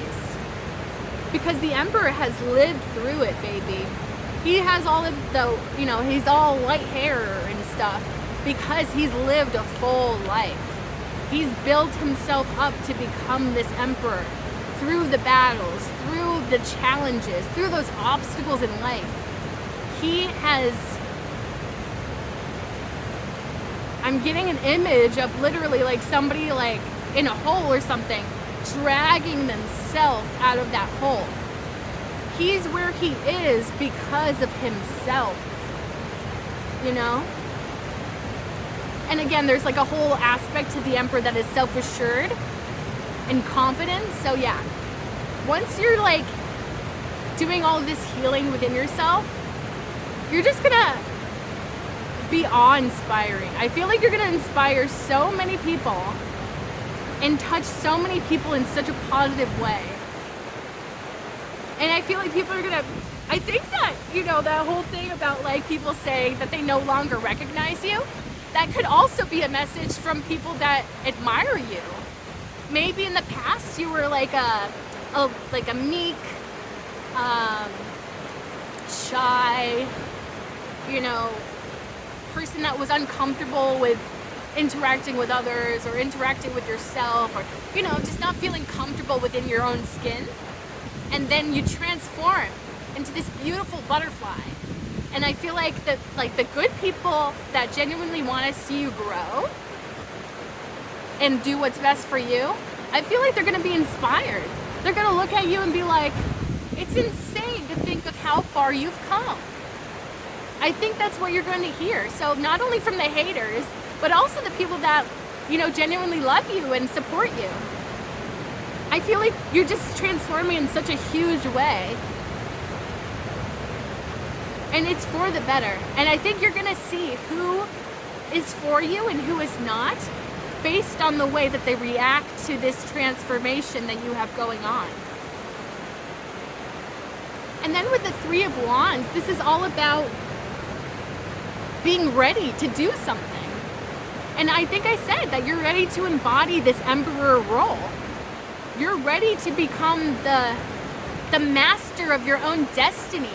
Because the Emperor has lived through it, baby. He has all of the, he's all light hair and stuff because he's lived a full life. He's built himself up to become this emperor through the battles, through the challenges, through those obstacles in life. He has, I'm getting an image of literally like somebody like in a hole or something, dragging themselves out of that hole. He's where he is because of himself, And again, there's like a whole aspect to the Emperor that is self-assured and confident. So yeah, once you're like doing all of this healing within yourself, you're just gonna be awe-inspiring. I feel like you're gonna inspire so many people and touch so many people in such a positive way. And I feel like people are gonna, I think that, that whole thing about like people saying that they no longer recognize you, that could also be a message from people that admire you. Maybe in the past you were like a meek, shy, person that was uncomfortable with interacting with others or interacting with yourself, or just not feeling comfortable within your own skin. And then you transform into this beautiful butterfly. And I feel like that, like the good people that genuinely want to see you grow and do what's best for you, I feel like they're going to be inspired. They're going to look at you and be like, it's insane to think of how far you've come. I think that's what you're going to hear. So not only from the haters, but also the people that, genuinely love you and support you. I feel like you're just transforming in such a huge way. And it's for the better. And I think you're gonna see who is for you and who is not based on the way that they react to this transformation that you have going on. And then with the Three of Wands, this is all about being ready to do something. And I think I said that you're ready to embody this emperor role. You're ready to become the master of your own destiny.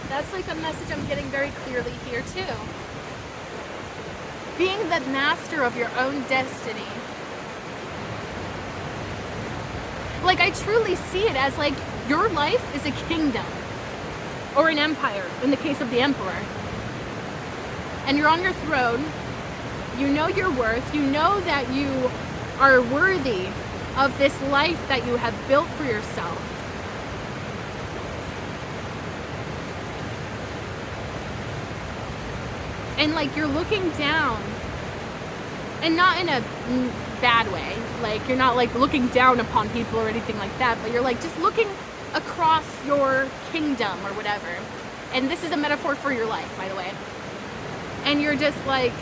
That's like a message I'm getting very clearly here too. Being the master of your own destiny. Like, I truly see it as like your life is a kingdom or an empire in the case of the Emperor. And you're on your throne. You know your worth. You know that you are worthy of this life that you have built for yourself. And like you're looking down, and not in a bad way, like you're not like looking down upon people or anything like that, but you're like just looking across your kingdom or whatever. And this is a metaphor for your life, by the way. And you're just like,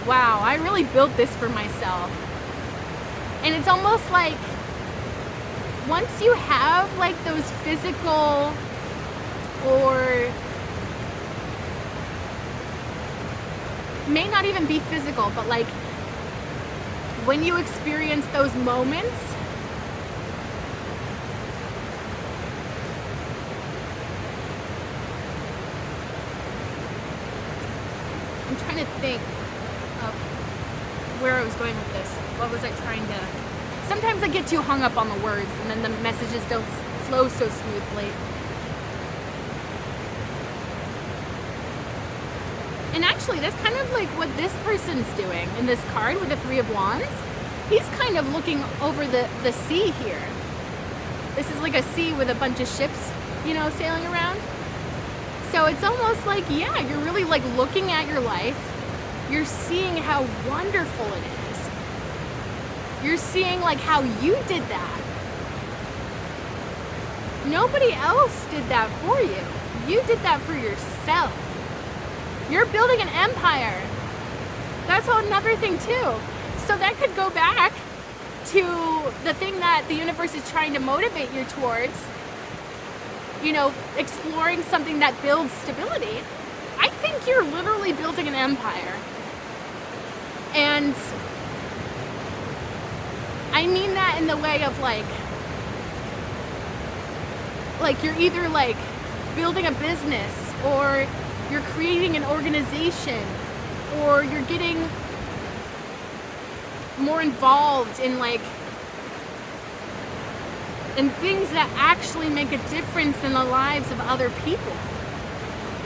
wow, I really built this for myself. And it's almost like once you have like those physical or may not even be physical, but like when you experience those moments, I'm trying to think of where I was going with this. What was I trying to... Sometimes I get too hung up on the words and then the messages don't flow so smoothly. And actually, that's kind of like what this person's doing in this card with the Three of Wands. He's kind of looking over the sea here. This is like a sea with a bunch of ships, sailing around. So it's almost like, yeah, you're really like looking at your life. You're seeing how wonderful it is. You're seeing like how you did that. Nobody else did that for you. You did that for yourself. You're building an empire. That's another thing too. So that could go back to the thing that the universe is trying to motivate you towards, you know, exploring something that builds stability. I think you're literally building an empire. And I mean that in the way of like you're either like building a business, or you're creating an organization, or you're getting more involved in things that actually make a difference in the lives of other people,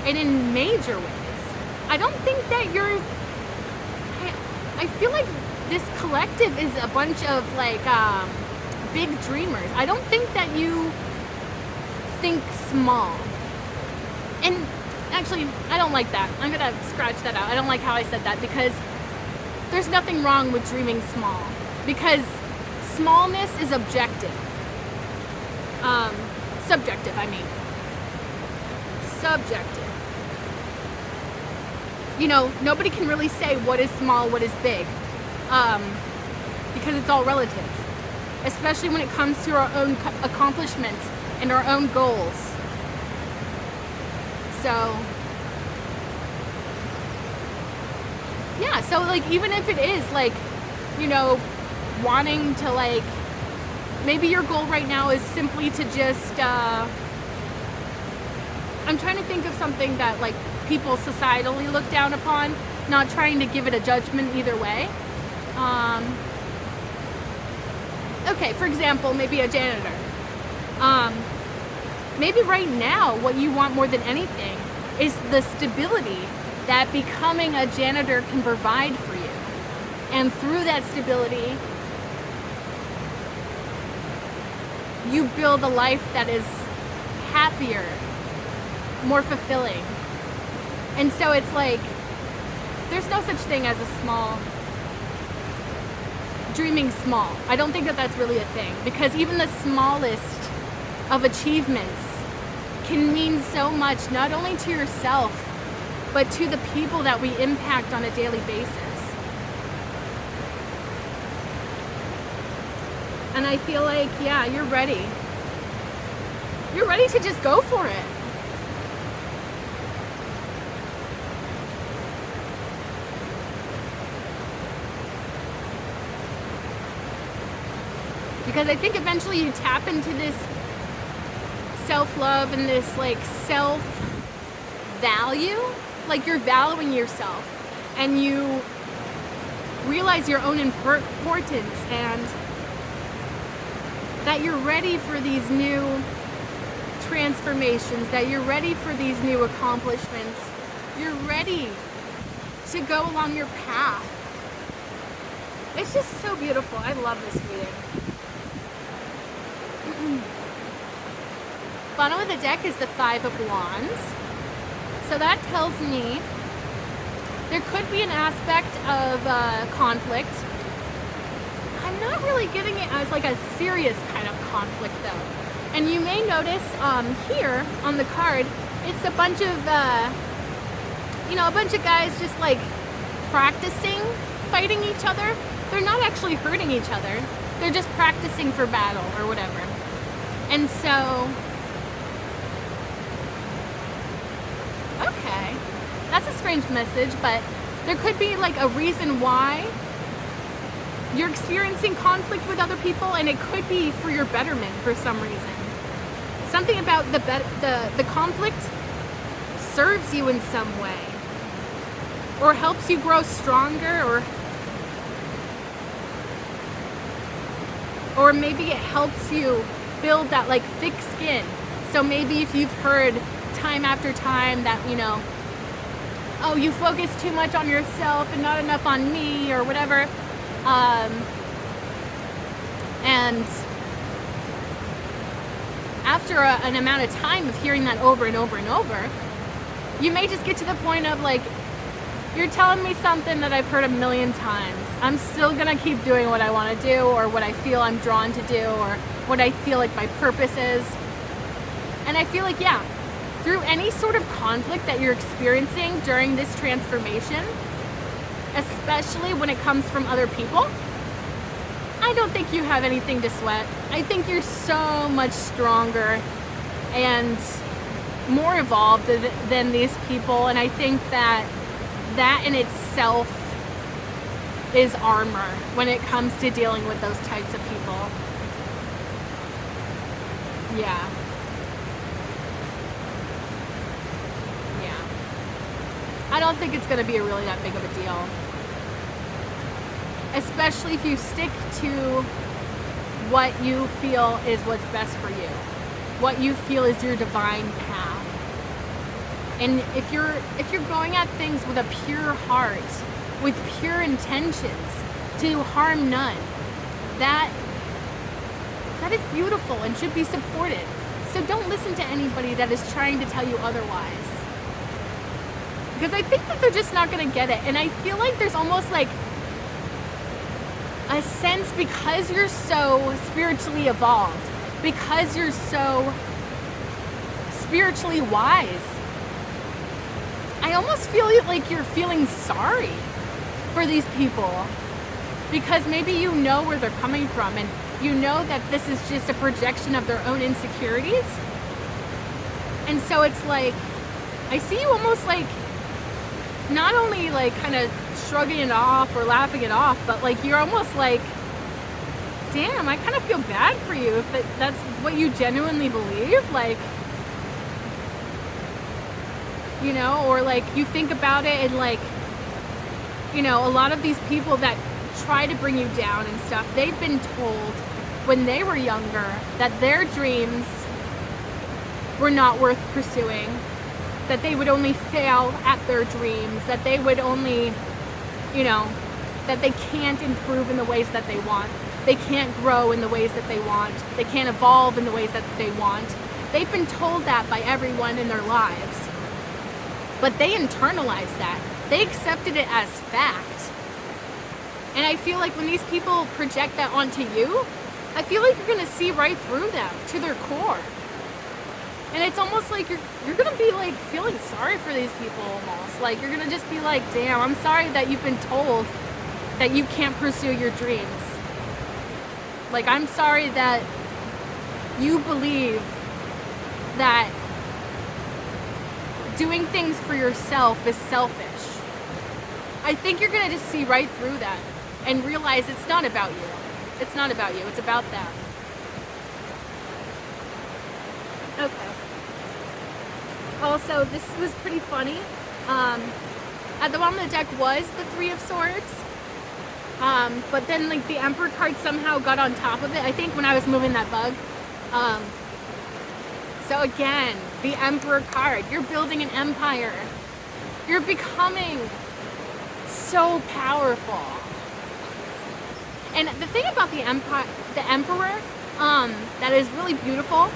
and in major ways. I don't think that I feel like this collective is a bunch of big dreamers. I don't think that you think small. And actually, I don't like that. I'm gonna scratch that out. I don't like how I said that, because there's nothing wrong with dreaming small, because smallness is objective. Subjective, I mean. Subjective. You know, nobody can really say what is small, what is big, because it's all relative, especially when it comes to our own accomplishments and our own goals. So, yeah, so even if it is wanting to maybe your goal right now is simply to just, I'm trying to think of something that people societally look down upon, not trying to give it a judgment either way. Okay, for example, maybe a janitor. Maybe right now what you want more than anything is the stability that becoming a janitor can provide for you. And through that stability, you build a life that is happier, more fulfilling. And so it's there's no such thing as a dreaming small. I don't think that that's really a thing, because even the smallest of achievements can mean so much, not only to yourself, but to the people that we impact on a daily basis. And I feel yeah, you're ready. You're ready to just go for it. Because I think eventually you tap into this self-love and this self-value, you're valuing yourself, and you realize your own importance, and that you're ready for these new transformations, that you're ready for these new accomplishments. You're ready to go along your path. It's just so beautiful. I love this reading. Bottom of the deck is the Five of Wands. So that tells me there could be an aspect of conflict. I'm not really getting it as a serious kind of conflict though. And you may notice here on the card, it's a bunch of a bunch of guys just practicing fighting each other. They're not actually hurting each other. They're just practicing for battle or whatever. And so, okay, that's a strange message, but there could be a reason why you're experiencing conflict with other people, and it could be for your betterment for some reason. Something about the conflict serves you in some way, or helps you grow stronger, or maybe it helps you build that thick skin. So maybe if you've heard time after time that oh, you focus too much on yourself and not enough on me or whatever, and after an amount of time of hearing that over and over and over, you may just get to the point of you're telling me something that I've heard a million times. I'm still gonna keep doing what I want to do, or what I feel I'm drawn to do, or what I feel like my purpose is. And I feel like, yeah, through any sort of conflict that you're experiencing during this transformation, especially when it comes from other people, I don't think you have anything to sweat. I think you're so much stronger and more evolved than these people, and I think that in itself is armor when it comes to dealing with those types of people. Yeah. I don't think it's going to be really that big of a deal. Especially if you stick to what you feel is what's best for you. What you feel is your divine path. And if you're going at things with a pure heart, with pure intentions to harm none, that is beautiful and should be supported. So don't listen to anybody that is trying to tell you otherwise. Because I think that they're just not going to get it. And I feel like there's almost like a sense, because you're so spiritually evolved, because you're so spiritually wise, I almost feel like you're feeling sorry for these people. Because maybe you know where they're coming from, and you know that this is just a projection of their own insecurities. And so it's like, I see you almost like, not only like kind of shrugging it off or laughing it off, but like you're almost like, damn, I kind of feel bad for you if that's what you genuinely believe. Like, you know, or like you think about it and like, you know, a lot of these people that try to bring you down and stuff, they've been told when they were younger that their dreams were not worth pursuing, that they would only fail at their dreams, that they would only, you know, that they can't improve in the ways that they want. They can't grow in the ways that they want. They can't evolve in the ways that they want. They've been told that by everyone in their lives. But they internalized that. They accepted it as fact. And I feel like when these people project that onto you, I feel like you're going to see right through them to their core. And it's almost like you're going to be like feeling sorry for these people almost. Like you're going to just be like, damn, I'm sorry that you've been told that you can't pursue your dreams. Like, I'm sorry that you believe that doing things for yourself is selfish. I think you're going to just see right through that and realize it's not about you. It's not about you. It's about them. Okay. Also, this was pretty funny. At the bottom of the deck was the Three of Swords. But then like the Emperor card somehow got on top of it, I think, when I was moving that bug. So again, the Emperor card. You're building an empire. You're becoming so powerful. And the thing about the Emperor, that is really beautiful,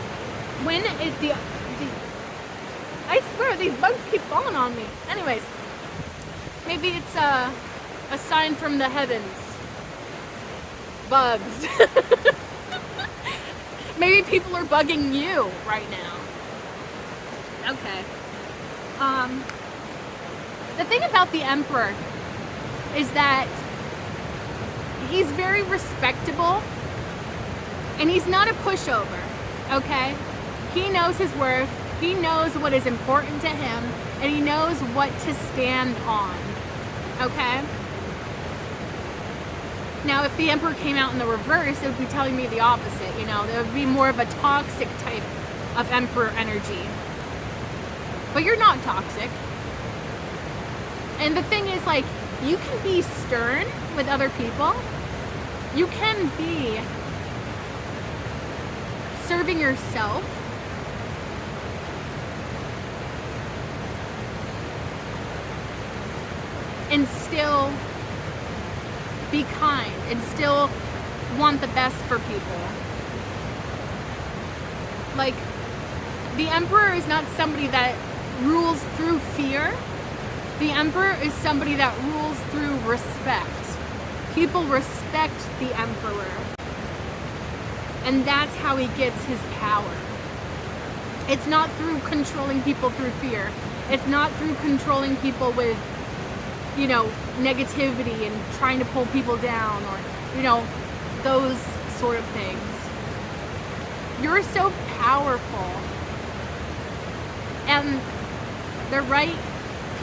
when it, I swear, these bugs keep falling on me. Anyways, maybe it's a sign from the heavens. Bugs. Maybe people are bugging you right now. Okay. The thing about the Emperor is that he's very respectable and he's not a pushover, okay? He knows his worth. He knows what is important to him, and he knows what to stand on, okay? Now, if the Emperor came out in the reverse, it would be telling me the opposite, you know? There would be more of a toxic type of Emperor energy. But you're not toxic. And the thing is, like, you can be stern with other people. You can be serving yourself. And still be kind and still want the best for people. Like, the Emperor is not somebody that rules through fear. The emperor is somebody that rules through respect. People respect the emperor. And that's how he gets his power. It's not through controlling people through fear. It's not through controlling people with, negativity and trying to pull people down or, those sort of things. You're so powerful. And the right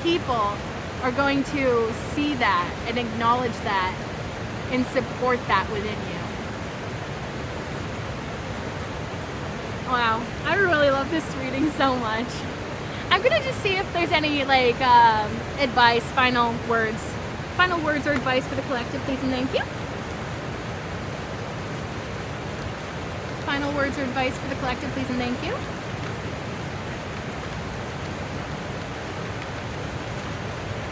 people are going to see that and acknowledge that and support that within you. Wow, I really love this reading so much. I'm gonna just see if there's any advice, final words or advice for the collective, please and thank you. Final words or advice for the collective, please and thank you.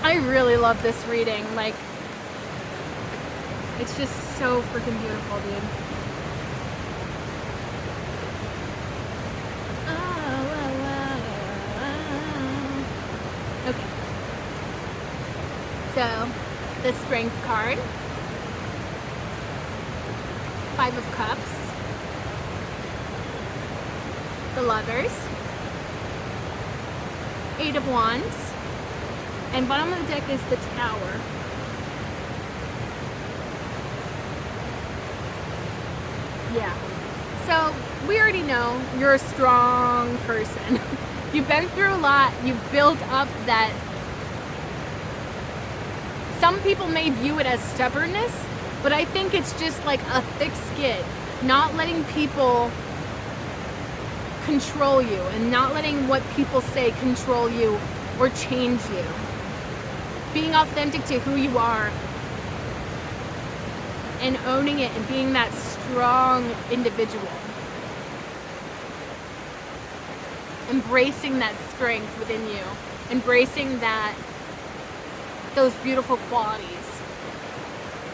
I really love this reading. It's just so freaking beautiful, dude. Okay. So, the Strength card. 5 of Cups. The Lovers. 8 of Wands. And bottom of the deck is the Tower. Yeah. So, we already know you're a strong person. You've been through a lot. You've built up that. Some people may view it as stubbornness, but I think it's just like a thick skin. Not letting people control you and not letting what people say control you or change you. Being authentic to who you are and owning it and being that strong individual. Embracing that strength within you. Embracing those beautiful qualities.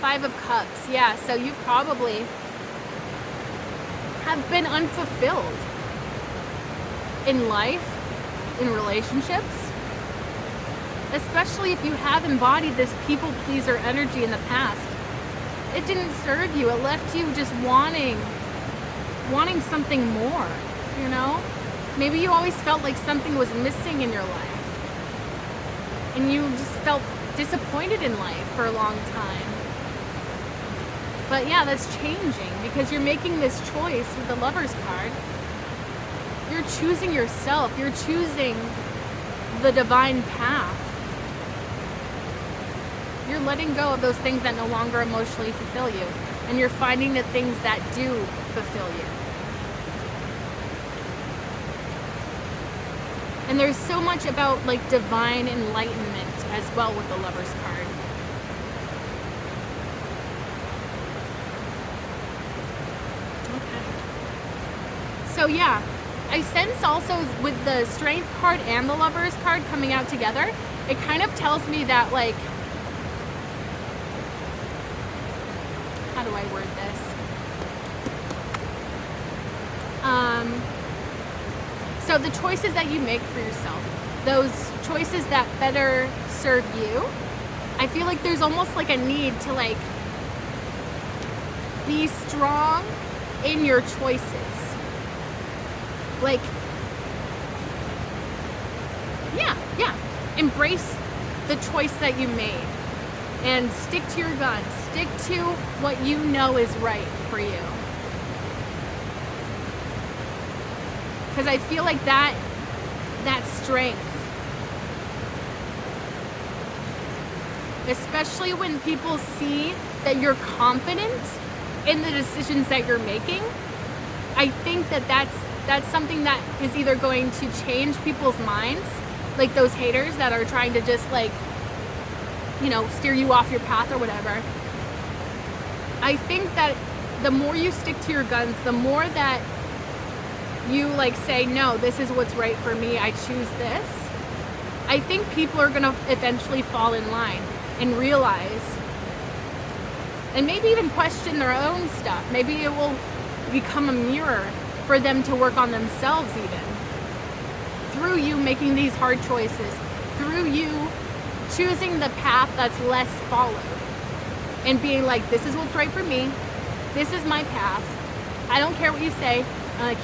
5 of Cups. Yeah, so you probably have been unfulfilled in life, in relationships, especially if you have embodied this people pleaser energy in the past. It didn't serve you. It left you just wanting something more, Maybe you always felt like something was missing in your life. And you just felt disappointed in life for a long time. But yeah, that's changing because you're making this choice with the Lover's card. You're choosing yourself. You're choosing the divine path. You're letting go of those things that no longer emotionally fulfill you. And you're finding the things that do fulfill you. And there's so much about divine enlightenment as well with the Lover's card. Okay. So yeah, I sense also with the Strength card and the Lover's card coming out together, it kind of tells me that how do I word this? So the choices that you make for yourself, those choices that better serve you, I feel like there's almost a need to be strong in your choices. Yeah. Embrace the choice that you made and stick to your guns. Stick to what you know is right for you. Because I feel like that strength, especially when people see that you're confident in the decisions that you're making, I think that's something that is either going to change people's minds, like those haters that are trying to just steer you off your path or whatever. I think that the more you stick to your guns, the more that you say, no, this is what's right for me, I choose this, I think people are going to eventually fall in line and realize, and maybe even question their own stuff. Maybe it will become a mirror for them to work on themselves even. Through you making these hard choices, through you choosing the path that's less followed and being like, this is what's right for me. This is my path. I don't care what you say.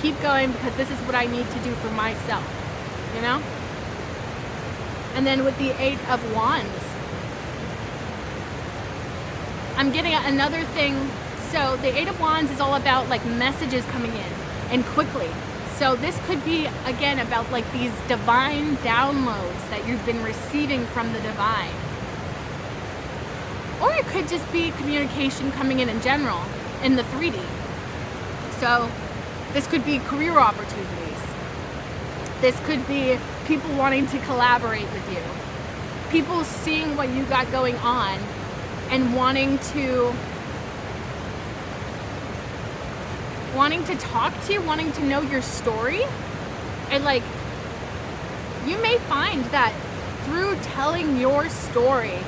Keep going because this is what I need to do for myself, you know? And then with the Eight of Wands, I'm getting another thing. So the Eight of Wands is all about like messages coming in and quickly. So this could be, again, about like these divine downloads that you've been receiving from the divine. Or it could just be communication coming in general in the 3D. So this could be career opportunities. This could be people wanting to collaborate with you. People seeing what you got going on and wanting to talk to you, wanting to know your story. And like, you may find that through telling your story,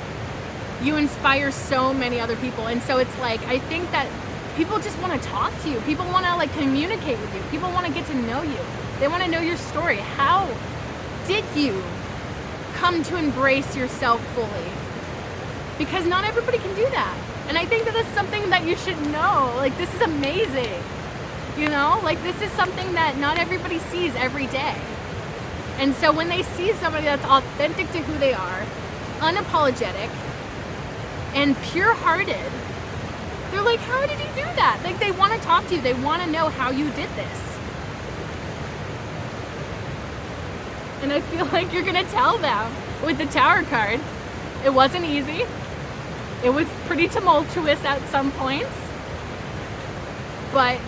you inspire so many other people. And so it's like, I think that people just want to talk to you. People want to like communicate with you. People want to get to know you. They want to know your story. How did you come to embrace yourself fully? Because not everybody can do that. And I think that that's something that you should know. Like, this is amazing. You know, like this is something that not everybody sees every day. And so when they see somebody that's authentic to who they are, unapologetic, and pure-hearted, they're like, how did you do that? Like, they want to talk to you. They want to know how you did this. And I feel like you're going to tell them with the Tower card. It wasn't easy. It was pretty tumultuous at some points. But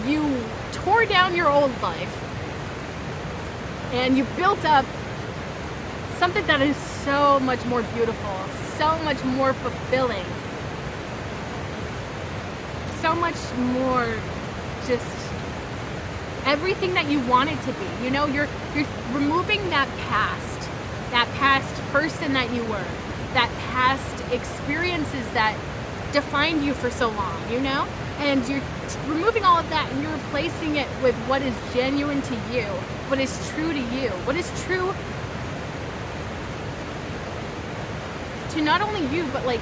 you tore down your old life and you built up something that is so much more beautiful, so much more fulfilling, so much more just everything that you want it to be. You know, you're removing that past person that you were, that past experiences that defined you for so long, you know? And you're removing all of that and you're replacing it with what is genuine to you, what is true to you, what is true to not only you, but like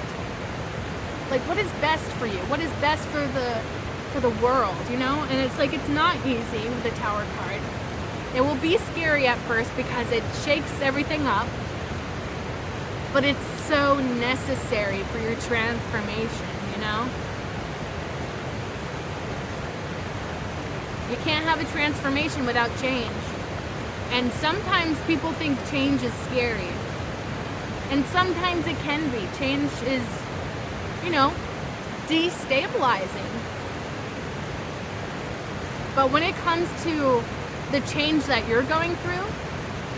what is best for you, what is best for the world, you know? And it's like, it's not easy with the Tower card. It will be scary at first because it shakes everything up, but it's so necessary for your transformation, you know? You can't have a transformation without change. And sometimes people think change is scary. And sometimes it can be. Change is, you know, destabilizing. But when it comes to the change that you're going through,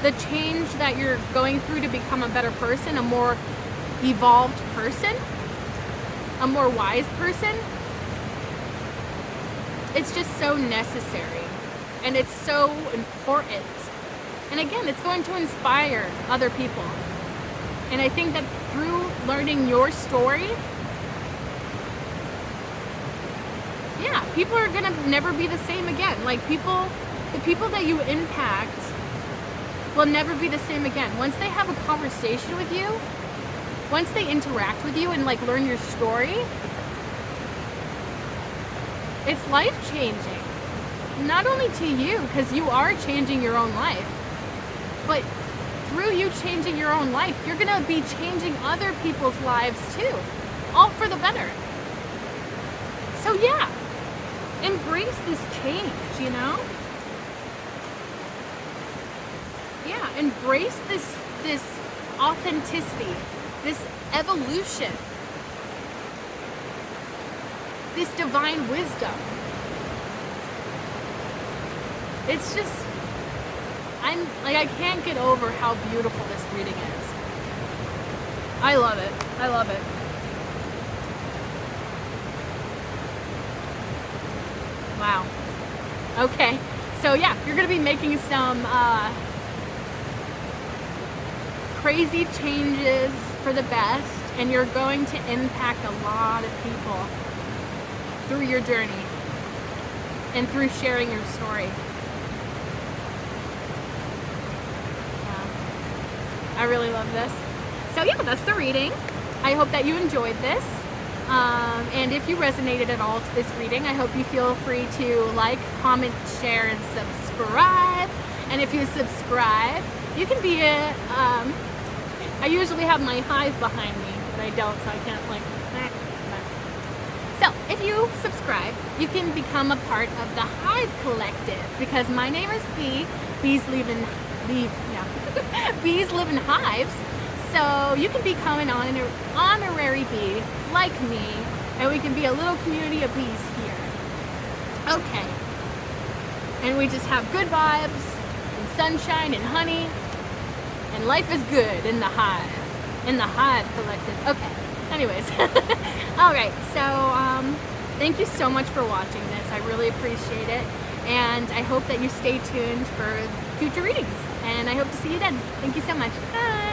the change that you're going through to become a better person, a more evolved person, a more wise person, it's just so necessary and it's so important. And again, it's going to inspire other people. And I think that through learning your story, yeah, people are gonna never be the same again. Like the people that you impact will never be the same again. Once they have a conversation with you, once they interact with you and like learn your story, it's life-changing. Not only to you, because you are changing your own life, but through you changing your own life, you're gonna be changing other people's lives too, all for the better. So yeah, embrace this change, you know? Yeah, embrace this authenticity, this evolution, this divine wisdom. It's just, I can't get over how beautiful this reading is. I love it. I love it. Wow. Okay. So yeah, you're going to be making some crazy changes for the best, and you're going to impact a lot of people through your journey and through sharing your story. I really love this. So yeah, that's the reading. I hope that you enjoyed this. And if you resonated at all to this reading, I hope you feel free to like, comment, share, and subscribe. And if you subscribe, you can be a, I usually have my hive behind me, but I don't, so I can't like, so if you subscribe, you can become a part of the Hive Collective, because my name is Bee. Bees live in hives. So you can become an honorary bee like me, and we can be a little community of bees here. Okay. And we just have good vibes, and sunshine, and honey, and life is good in the hive. In the Hive Collective. Okay. Anyways. Alright, so thank you so much for watching this. I really appreciate it. And I hope that you stay tuned for future readings. And I hope to see you then. Thank you so much. Bye!